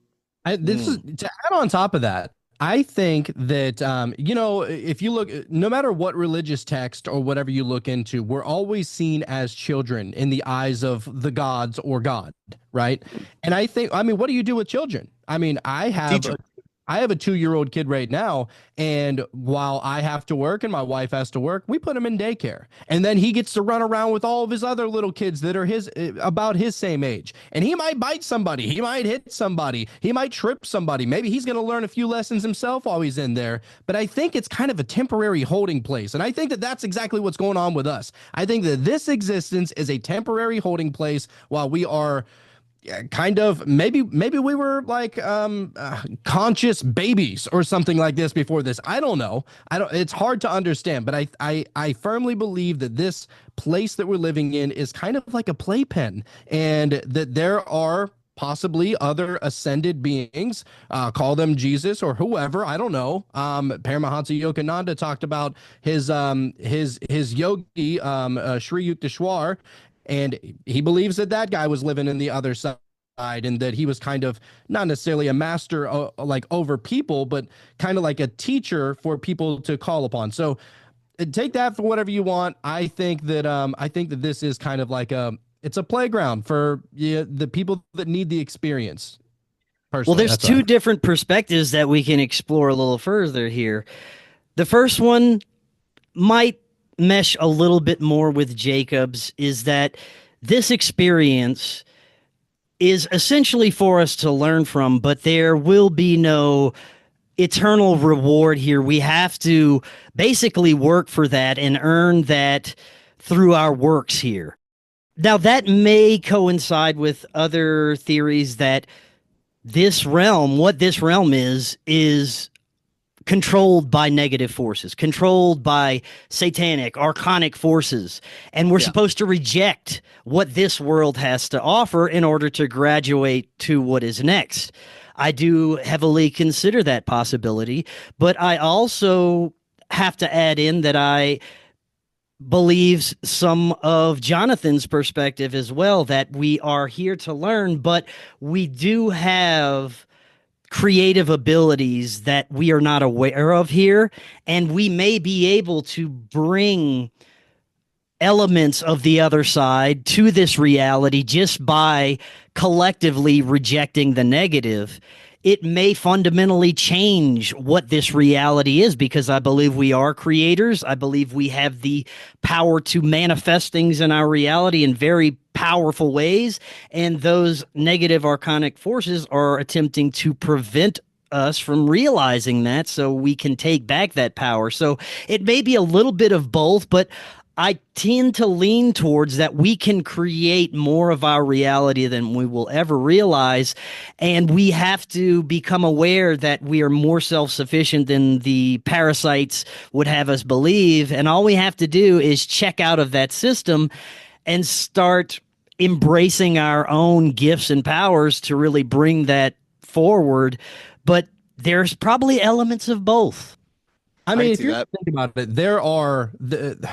This is to add on top of that. I think that, you know, if you look, no matter what religious text or whatever you look into, we're always seen as children in the eyes of the gods or God, right? And I think, I mean, what do you do with children? I mean, I have a 2-year-old kid right now, and while I have to work and my wife has to work, we put him in daycare, and then he gets to run around with all of his other little kids that are about his same age, and he might bite somebody, he might hit somebody, he might trip somebody. Maybe he's going to learn a few lessons himself while he's in there, but I think it's kind of a temporary holding place, and I think that that's exactly what's going on with us. I think that this existence is a temporary holding place while we are kind of, maybe we were like conscious babies or something like this before this. I don't know. It's hard to understand, but I firmly believe that this place that we're living in is kind of like a playpen, and that there are possibly other ascended beings, call them Jesus or whoever, I don't know. Paramahansa Yogananda talked about his yogi, Sri Yukteswar, and he believes that guy was living in the other side, and that he was kind of not necessarily a master like over people, but kind of like a teacher for people to call upon. So take that for whatever you want. I think that this is kind of like it's a playground for the people that need the experience. Personally, well, there's two different perspectives that we can explore a little further here. The first one might mesh a little bit more with Jacob's, is that this experience is essentially for us to learn from, but there will be no eternal reward here. We have to basically work for that and earn that through our works here. Now, that may coincide with other theories that this realm, what this realm is controlled by negative forces, controlled by satanic, archonic forces. And we're supposed to reject what this world has to offer in order to graduate to what is next. I do heavily consider that possibility, but I also have to add in that I believes some of Jonathan's perspective as well, that we are here to learn, but we do have creative abilities that we are not aware of here, and we may be able to bring elements of the other side to this reality just by collectively rejecting the negative. it may fundamentally change what this reality is, because I believe we are creators. I believe we have the power to manifest things in our reality in very powerful ways. And those negative archonic forces are attempting to prevent us from realizing that, so we can take back that power. So it may be a little bit of both, but I tend to lean towards that we can create more of our reality than we will ever realize. And we have to become aware that we are more self-sufficient than the parasites would have us believe. And all we have to do is check out of that system and start embracing our own gifts and powers to really bring that forward. But there's probably elements of both. I mean, if you think about it,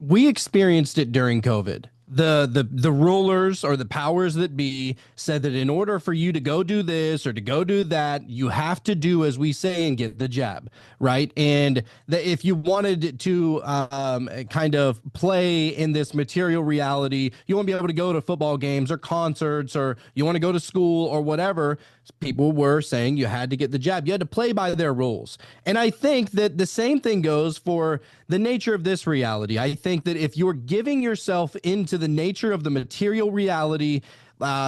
we experienced it during COVID. The rulers or the powers that be said that in order for you to go do this or to go do that, you have to do as we say and get the jab, right? And that if you wanted to kind of play in this material reality, you won't be able to go to football games or concerts, or you want to go to school or whatever. People were saying you had to get the jab. You had to play by their rules. And I think that the same thing goes for the nature of this reality. I think that if you're giving yourself into the nature of the material reality,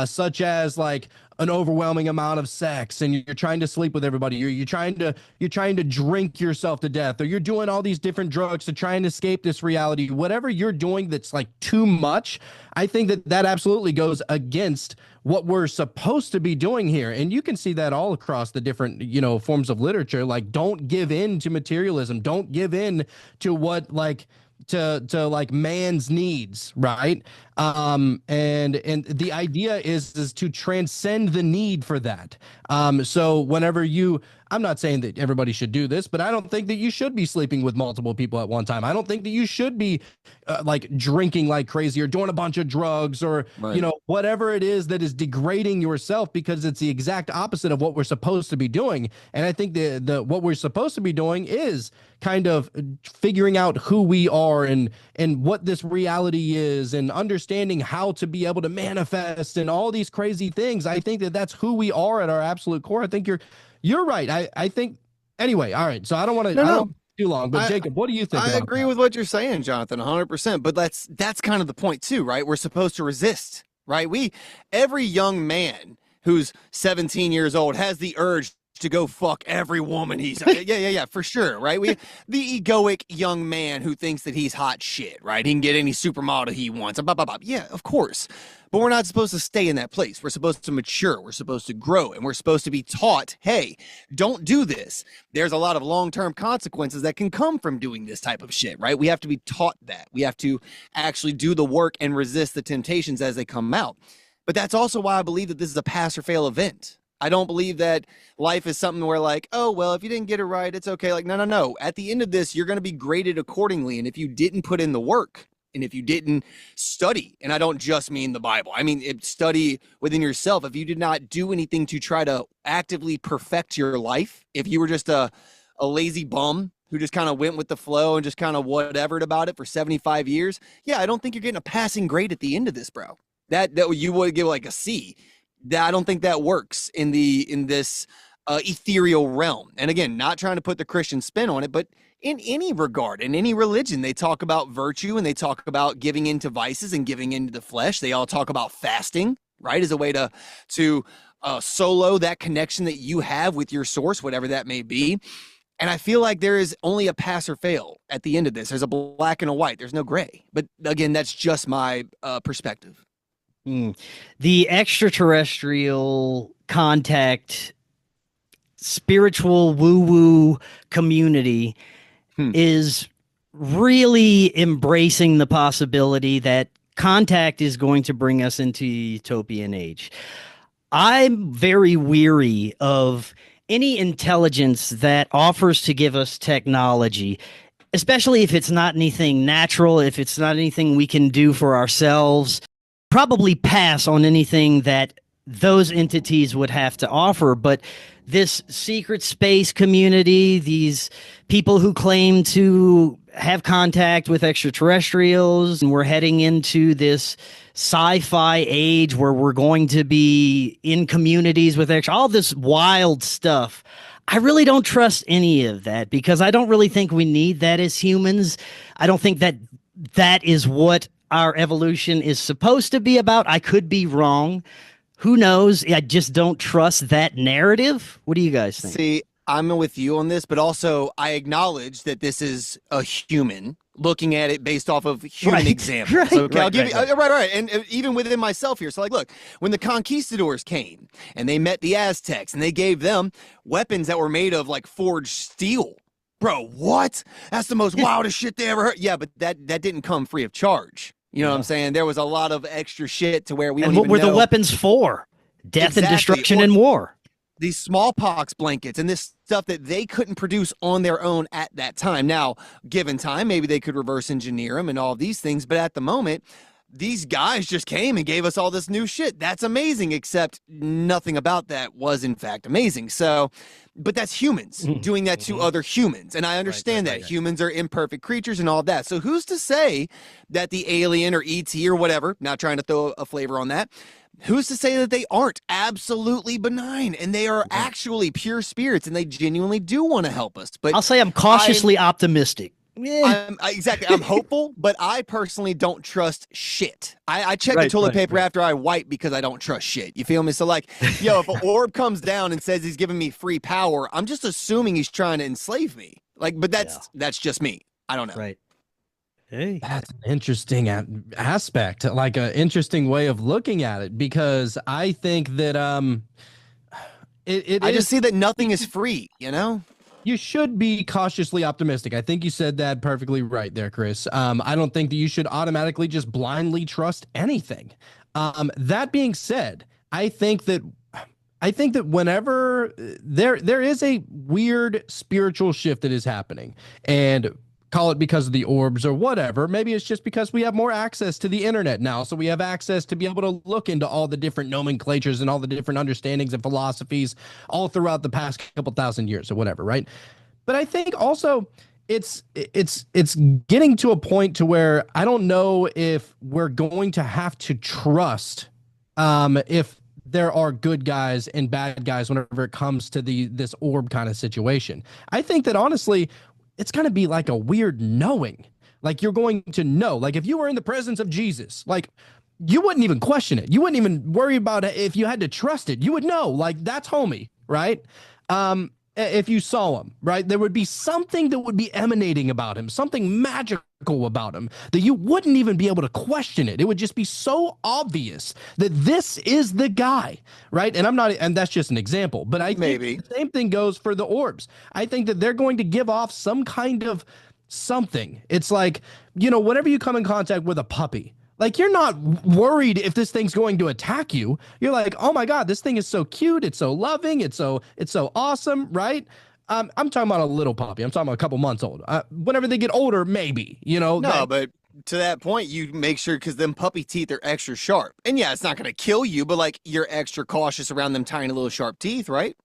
such as like an overwhelming amount of sex, and you're trying to sleep with everybody, you're trying to drink yourself to death, or you're doing all these different drugs to try and escape this reality, whatever you're doing that's like too much, I think that absolutely goes against what we're supposed to be doing here. And you can see that all across the different, forms of literature. Like, don't give in to materialism. Don't give in to what to like man's needs, right? And the idea is to transcend the need for that. So whenever I'm not saying that everybody should do this, but I don't think that you should be sleeping with multiple people at one time. I don't think that you should be like drinking like crazy or doing a bunch of drugs or, whatever it is that is degrading yourself, because it's the exact opposite of what we're supposed to be doing. And I think what we're supposed to be doing is kind of figuring out who we are and what this reality is, and understanding how to be able to manifest and all these crazy things. I think that that's who we are at our absolute core. I think you're right. I think anyway. All right. So I don't want to too long, but Jacob, what do you think? I agree with what you're saying, Jonathan, 100%. But that's kind of the point too, right? We're supposed to resist, right? Every young man who's 17 years old has the urge to go fuck every woman he's yeah, for sure, right? The egoic young man who thinks that he's hot shit, right? He can get any supermodel he wants. Yeah, of course. But we're not supposed to stay in that place. We're supposed to mature. We're supposed to grow, and we're supposed to be taught, hey, don't do this. There's a lot of long-term consequences that can come from doing this type of shit, right? We have to be taught that. We have to actually do the work and resist the temptations as they come out. But that's also why I believe that this is a pass or fail event. I don't believe that life is something where like, oh, well, if you didn't get it right, it's okay. Like, no. At the end of this, you're going to be graded accordingly. And if you didn't put in the work, and if you didn't study, and I don't just mean the Bible, I mean study within yourself. If you did not do anything to try to actively perfect your life, if you were just a lazy bum who just kind of went with the flow and just kind of whatevered about it for 75 years, yeah, I don't think you're getting a passing grade at the end of this, bro. That you would give like a C. I don't think that works in this ethereal realm. And again, not trying to put the Christian spin on it, but in any regard, in any religion, they talk about virtue and they talk about giving into vices and giving into the flesh. They all talk about fasting, right, as a way to solo that connection that you have with your source, whatever that may be. And I feel like there is only a pass or fail at the end of this. There's a black and a white. There's no gray. But again, that's just my perspective. The extraterrestrial contact, spiritual woo-woo community is really embracing the possibility that contact is going to bring us into utopian age. I'm very weary of any intelligence that offers to give us technology, especially if it's not anything natural, if it's not anything we can do for ourselves. Probably pass on anything that those entities would have to offer. But this secret space community, these people who claim to have contact with extraterrestrials, and we're heading into this sci-fi age where we're going to be in communities with all this wild stuff. I really don't trust any of that because I don't really think we need that as humans. I don't think that that is what our evolution is supposed to be about. I could be wrong. Who knows? I just don't trust that narrative. What do you guys think? See, I'm with you on this, but also I acknowledge that this is a human looking at it based off of human examples. Right, Okay, I'll give right. you right. And even within myself here. So like, look, when the conquistadors came and they met the Aztecs and they gave them weapons that were made of like forged steel. Bro, what? That's the most wildest shit they ever heard. Yeah, but that didn't come free of charge. You know what I'm saying? There was a lot of extra shit to where we don't And what even were know. the weapons for? Death and Exactly. destruction Or and war. these smallpox blankets and this stuff that they couldn't produce on their own at that time. Now, given time, maybe they could reverse engineer them and all these things. But at the moment, these guys just came and gave us all this new shit. That's amazing, except nothing about that was in fact amazing. So, but that's humans doing that to other humans. And I understand that humans are imperfect creatures and all that. So who's to say that the alien or ET or whatever, not trying to throw a flavor on that, who's to say that they aren't absolutely benign and they are actually pure spirits and they genuinely do want to help us? But I'll say I'm cautiously optimistic. Exactly. I'm hopeful, but I personally don't trust shit. I check the toilet paper after I wipe because I don't trust shit. You feel me? So like, yo, if an orb comes down and says he's giving me free power, I'm just assuming he's trying to enslave me. Like, but that's just me. I don't know. Right. Hey, that's an interesting aspect, like an interesting way of looking at it, because I think that I just see that nothing is free, you know? You should be cautiously optimistic. I think you said that perfectly right there, Chris. I don't think that you should automatically just blindly trust anything. That being said, I think that whenever there is a weird spiritual shift that is happening, and call it because of the orbs or whatever, maybe it's just because we have more access to the internet now, so we have access to be able to look into all the different nomenclatures and all the different understandings and philosophies all throughout the past couple thousand years or whatever, right? But I think also it's getting to a point to where I don't know if we're going to have to trust if there are good guys and bad guys whenever it comes to this orb kind of situation. I think that honestly, it's going to be like a weird knowing. Like you're going to know. Like if you were in the presence of Jesus, like you wouldn't even question it. You wouldn't even worry about it if you had to trust it. You would know, like that's homie, right? If you saw him, right? There would be something that would be emanating about him, something magical about him that you wouldn't even be able to question it. It would just be so obvious that this is the guy, right? And that's just an example, but I think the same thing goes for the orbs. I think that they're going to give off some kind of something. It's like, you know, whenever you come in contact with a puppy, like you're not worried if this thing's going to attack you. You're like, oh my God, this thing is so cute. It's so loving. It's so awesome, right? I'm talking about a little puppy. I'm talking about a couple months old. Whenever they get older, maybe, you know. No, but to that point, you make sure, because them puppy teeth are extra sharp. And yeah, it's not going to kill you, but like you're extra cautious around them tiny little sharp teeth, right?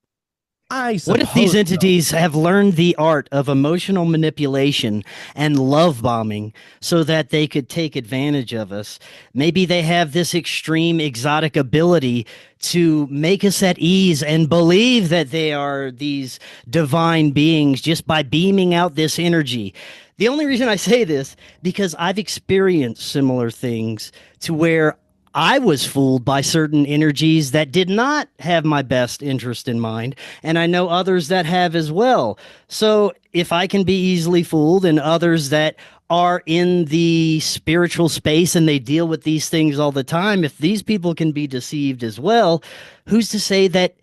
What if these entities have learned the art of emotional manipulation and love bombing so that they could take advantage of us? Maybe they have this extreme exotic ability to make us at ease and believe that they are these divine beings just by beaming out this energy. The only reason I say this, because I've experienced similar things to where I was fooled by certain energies that did not have my best interest in mind, and I know others that have as well. So if I can be easily fooled, and others that are in the spiritual space and they deal with these things all the time, if these people can be deceived as well, who's to say that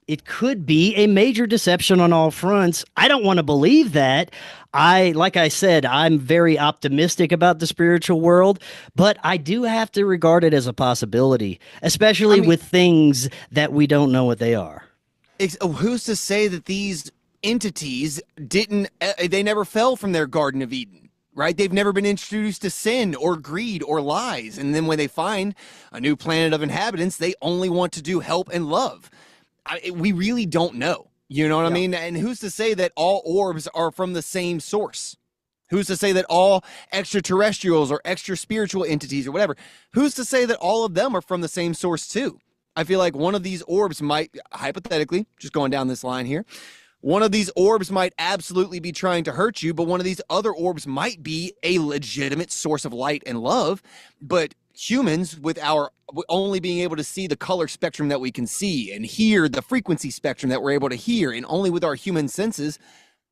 it could be a major deception on all fronts? I don't want to believe that. Like I said, I'm very optimistic about the spiritual world, but I do have to regard it as a possibility, especially with things that we don't know what they are. Who's to say that these entities they never fell from their Garden of Eden? right? They've never been introduced to sin or greed or lies. And then when they find a new planet of inhabitants, they only want to do help and love. We really don't know. You know what I mean? And who's to say that all orbs are from the same source? Who's to say that all extraterrestrials or extra spiritual entities or whatever, who's to say that all of them are from the same source too? I feel like one of these orbs might, hypothetically, just going down this line here, one of these orbs might absolutely be trying to hurt you, but one of these other orbs might be a legitimate source of light and love. But humans, with our only being able to see the color spectrum that we can see and hear the frequency spectrum that we're able to hear, and only with our human senses,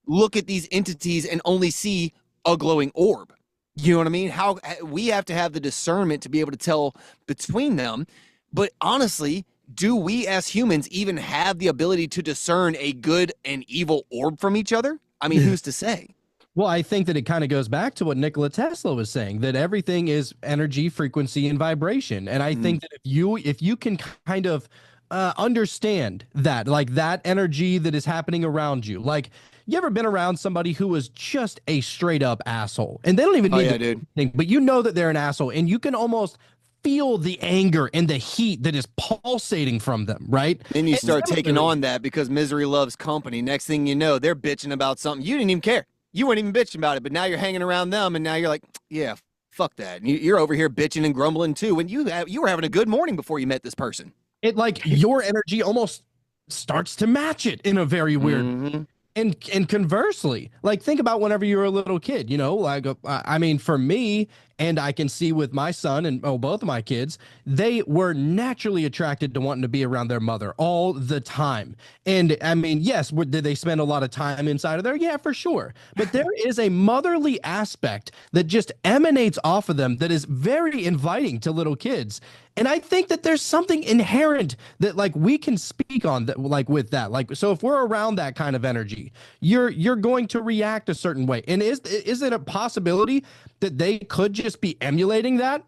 look at these entities and only see a glowing orb. You know what I mean? How we have to have the discernment to be able to tell between them. But honestly, do we as humans even have the ability to discern a good and evil orb from each other? I mean, who's to say? Well, I think that it kind of goes back to what Nikola Tesla was saying, that everything is energy, frequency, and vibration. And I think that if you can kind of understand that, like that energy that is happening around you, like you ever been around somebody who was just a straight up asshole and they don't even need to think, but you know that they're an asshole and you can almost feel the anger and the heat that is pulsating from them, right? Then you start taking on that because misery loves company. Next thing you know, they're bitching about something. You didn't even care. You weren't even bitching about it, but now you're hanging around them and now you're like, yeah, fuck that. And you're over here bitching and grumbling too. When you were having a good morning before you met this person. It like your energy almost starts to match it in a very weird and conversely, like think about whenever you were a little kid, you know, like I mean, for me, and I can see with my son and both of my kids, they were naturally attracted to wanting to be around their mother all the time. And I mean, yes, did they spend a lot of time inside of there? Yeah, for sure. But there is a motherly aspect that just emanates off of them that is very inviting to little kids. And I think that there's something inherent that like we can speak on that, like with that, like, so if we're around that kind of energy, you're going to react a certain way. And is it a possibility that they could just be emulating that?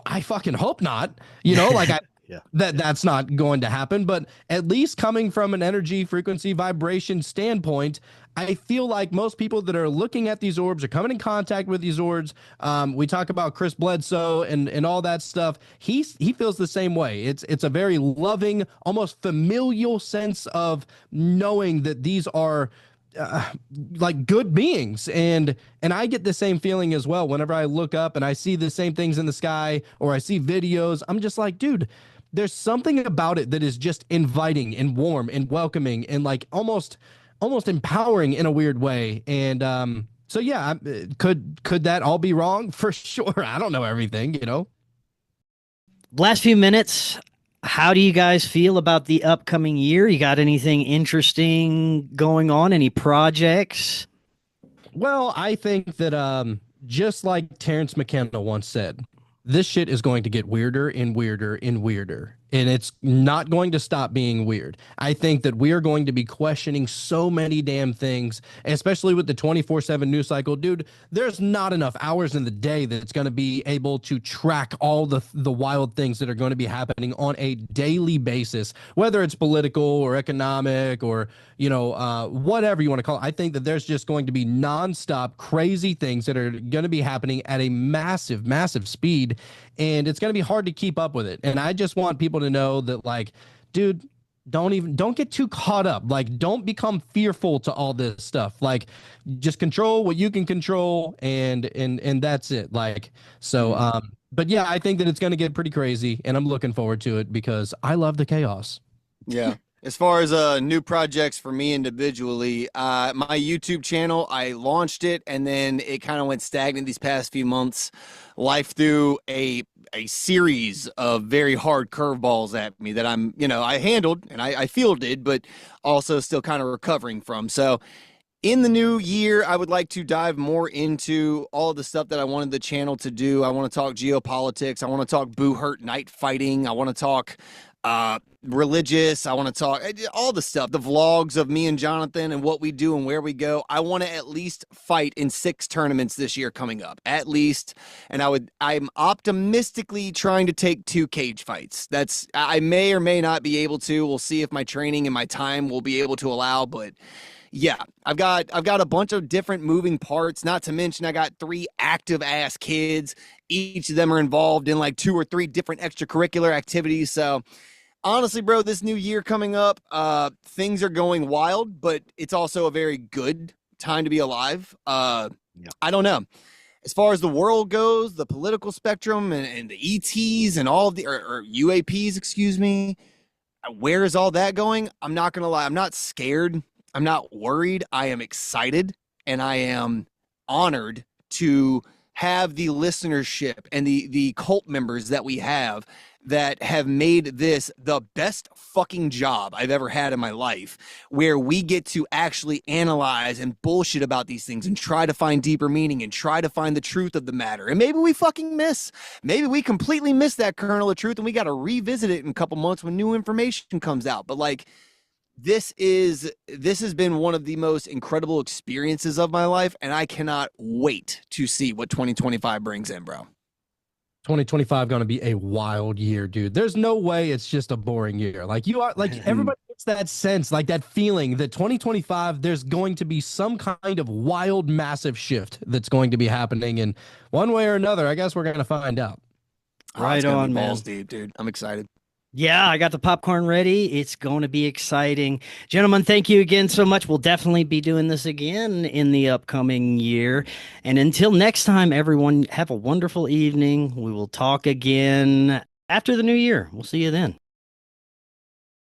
I fucking hope not, you know, like that's not going to happen, but at least coming from an energy, frequency, vibration standpoint, I feel like most people that are looking at these orbs are coming in contact with these orbs. We talk about Chris Bledsoe and all that stuff. He feels the same way. It's a very loving, almost familial sense of knowing that these are like good beings, and I get the same feeling as well whenever I look up and I see the same things in the sky or I see videos. I'm just like, dude, there's something about it that is just inviting and warm and welcoming and like almost empowering in a weird way. And so yeah, could that all be wrong? For sure. I don't know everything, you know. Last few minutes, how do you guys feel about the upcoming year? You got anything interesting going on? Any projects? Well, I think that just like Terrence McKenna once said, this shit is going to get weirder and weirder and weirder. And it's not going to stop being weird. I think that we are going to be questioning so many damn things, especially with the 24/7 news cycle. Dude, there's not enough hours in the day that's going to be able to track all the wild things that are going to be happening on a daily basis, whether it's political or economic or, you know, whatever you want to call it. I think that there's just going to be nonstop crazy things that are going to be happening at a massive, massive speed. And it's going to be hard to keep up with it. And I just want people to know that, like, dude, don't get too caught up. Like, don't become fearful to all this stuff. Like, just control what you can control, and that's it. Like, so, but yeah, I think that it's going to get pretty crazy, and I'm looking forward to it because I love the chaos. Yeah. As far as new projects for me individually, my YouTube channel, I launched it and then it kind of went stagnant these past few months. Life threw a series of very hard curveballs at me that I handled and I fielded, but also still kind of recovering from. So in the new year, I would like to dive more into all of the stuff that I wanted the channel to do. I want to talk geopolitics. I want to talk boo hurt night fighting. I want to talk religious. I want to talk all the stuff, the vlogs of me and Jonathan and what we do and where we go. I want to at least fight in 6 tournaments this year coming up, at least. And I'm optimistically trying to take 2 cage fights. I may or may not be able to. We'll see if my training and my time will be able to allow, but Yeah, I've got a bunch of different moving parts. Not to mention, I got 3 active ass kids. Each of them are involved in like 2 or 3 different extracurricular activities. So honestly, bro, this new year coming up, things are going wild, but it's also a very good time to be alive. I don't know. As far as the world goes, the political spectrum and the ETs and all of the or UAPs, excuse me, where is all that going? I'm not gonna lie, I'm not scared. I'm not worried. I am excited, and I am honored to have the listenership and the cult members that we have that have made this the best fucking job I've ever had in my life, where we get to actually analyze and bullshit about these things and try to find deeper meaning and try to find the truth of the matter. And maybe we fucking maybe we completely miss that kernel of truth and we got to revisit it in a couple months when new information comes out. But like, this has been one of the most incredible experiences of my life, and I cannot wait to see what 2025 brings in, bro. 2025 going to be a wild year, dude. There's no way it's just a boring year. Like you are, like everybody gets that sense, like that feeling that 2025, there's going to be some kind of wild, massive shift that's going to be happening in one way or another. I guess we're going to find out. Right on, man. Balls deep, dude. I'm excited. Yeah, I got the popcorn ready. It's going to be exciting. Gentlemen, thank you again so much. We'll definitely be doing this again in the upcoming year. And until next time, everyone, have a wonderful evening. We will talk again after the new year. We'll see you then.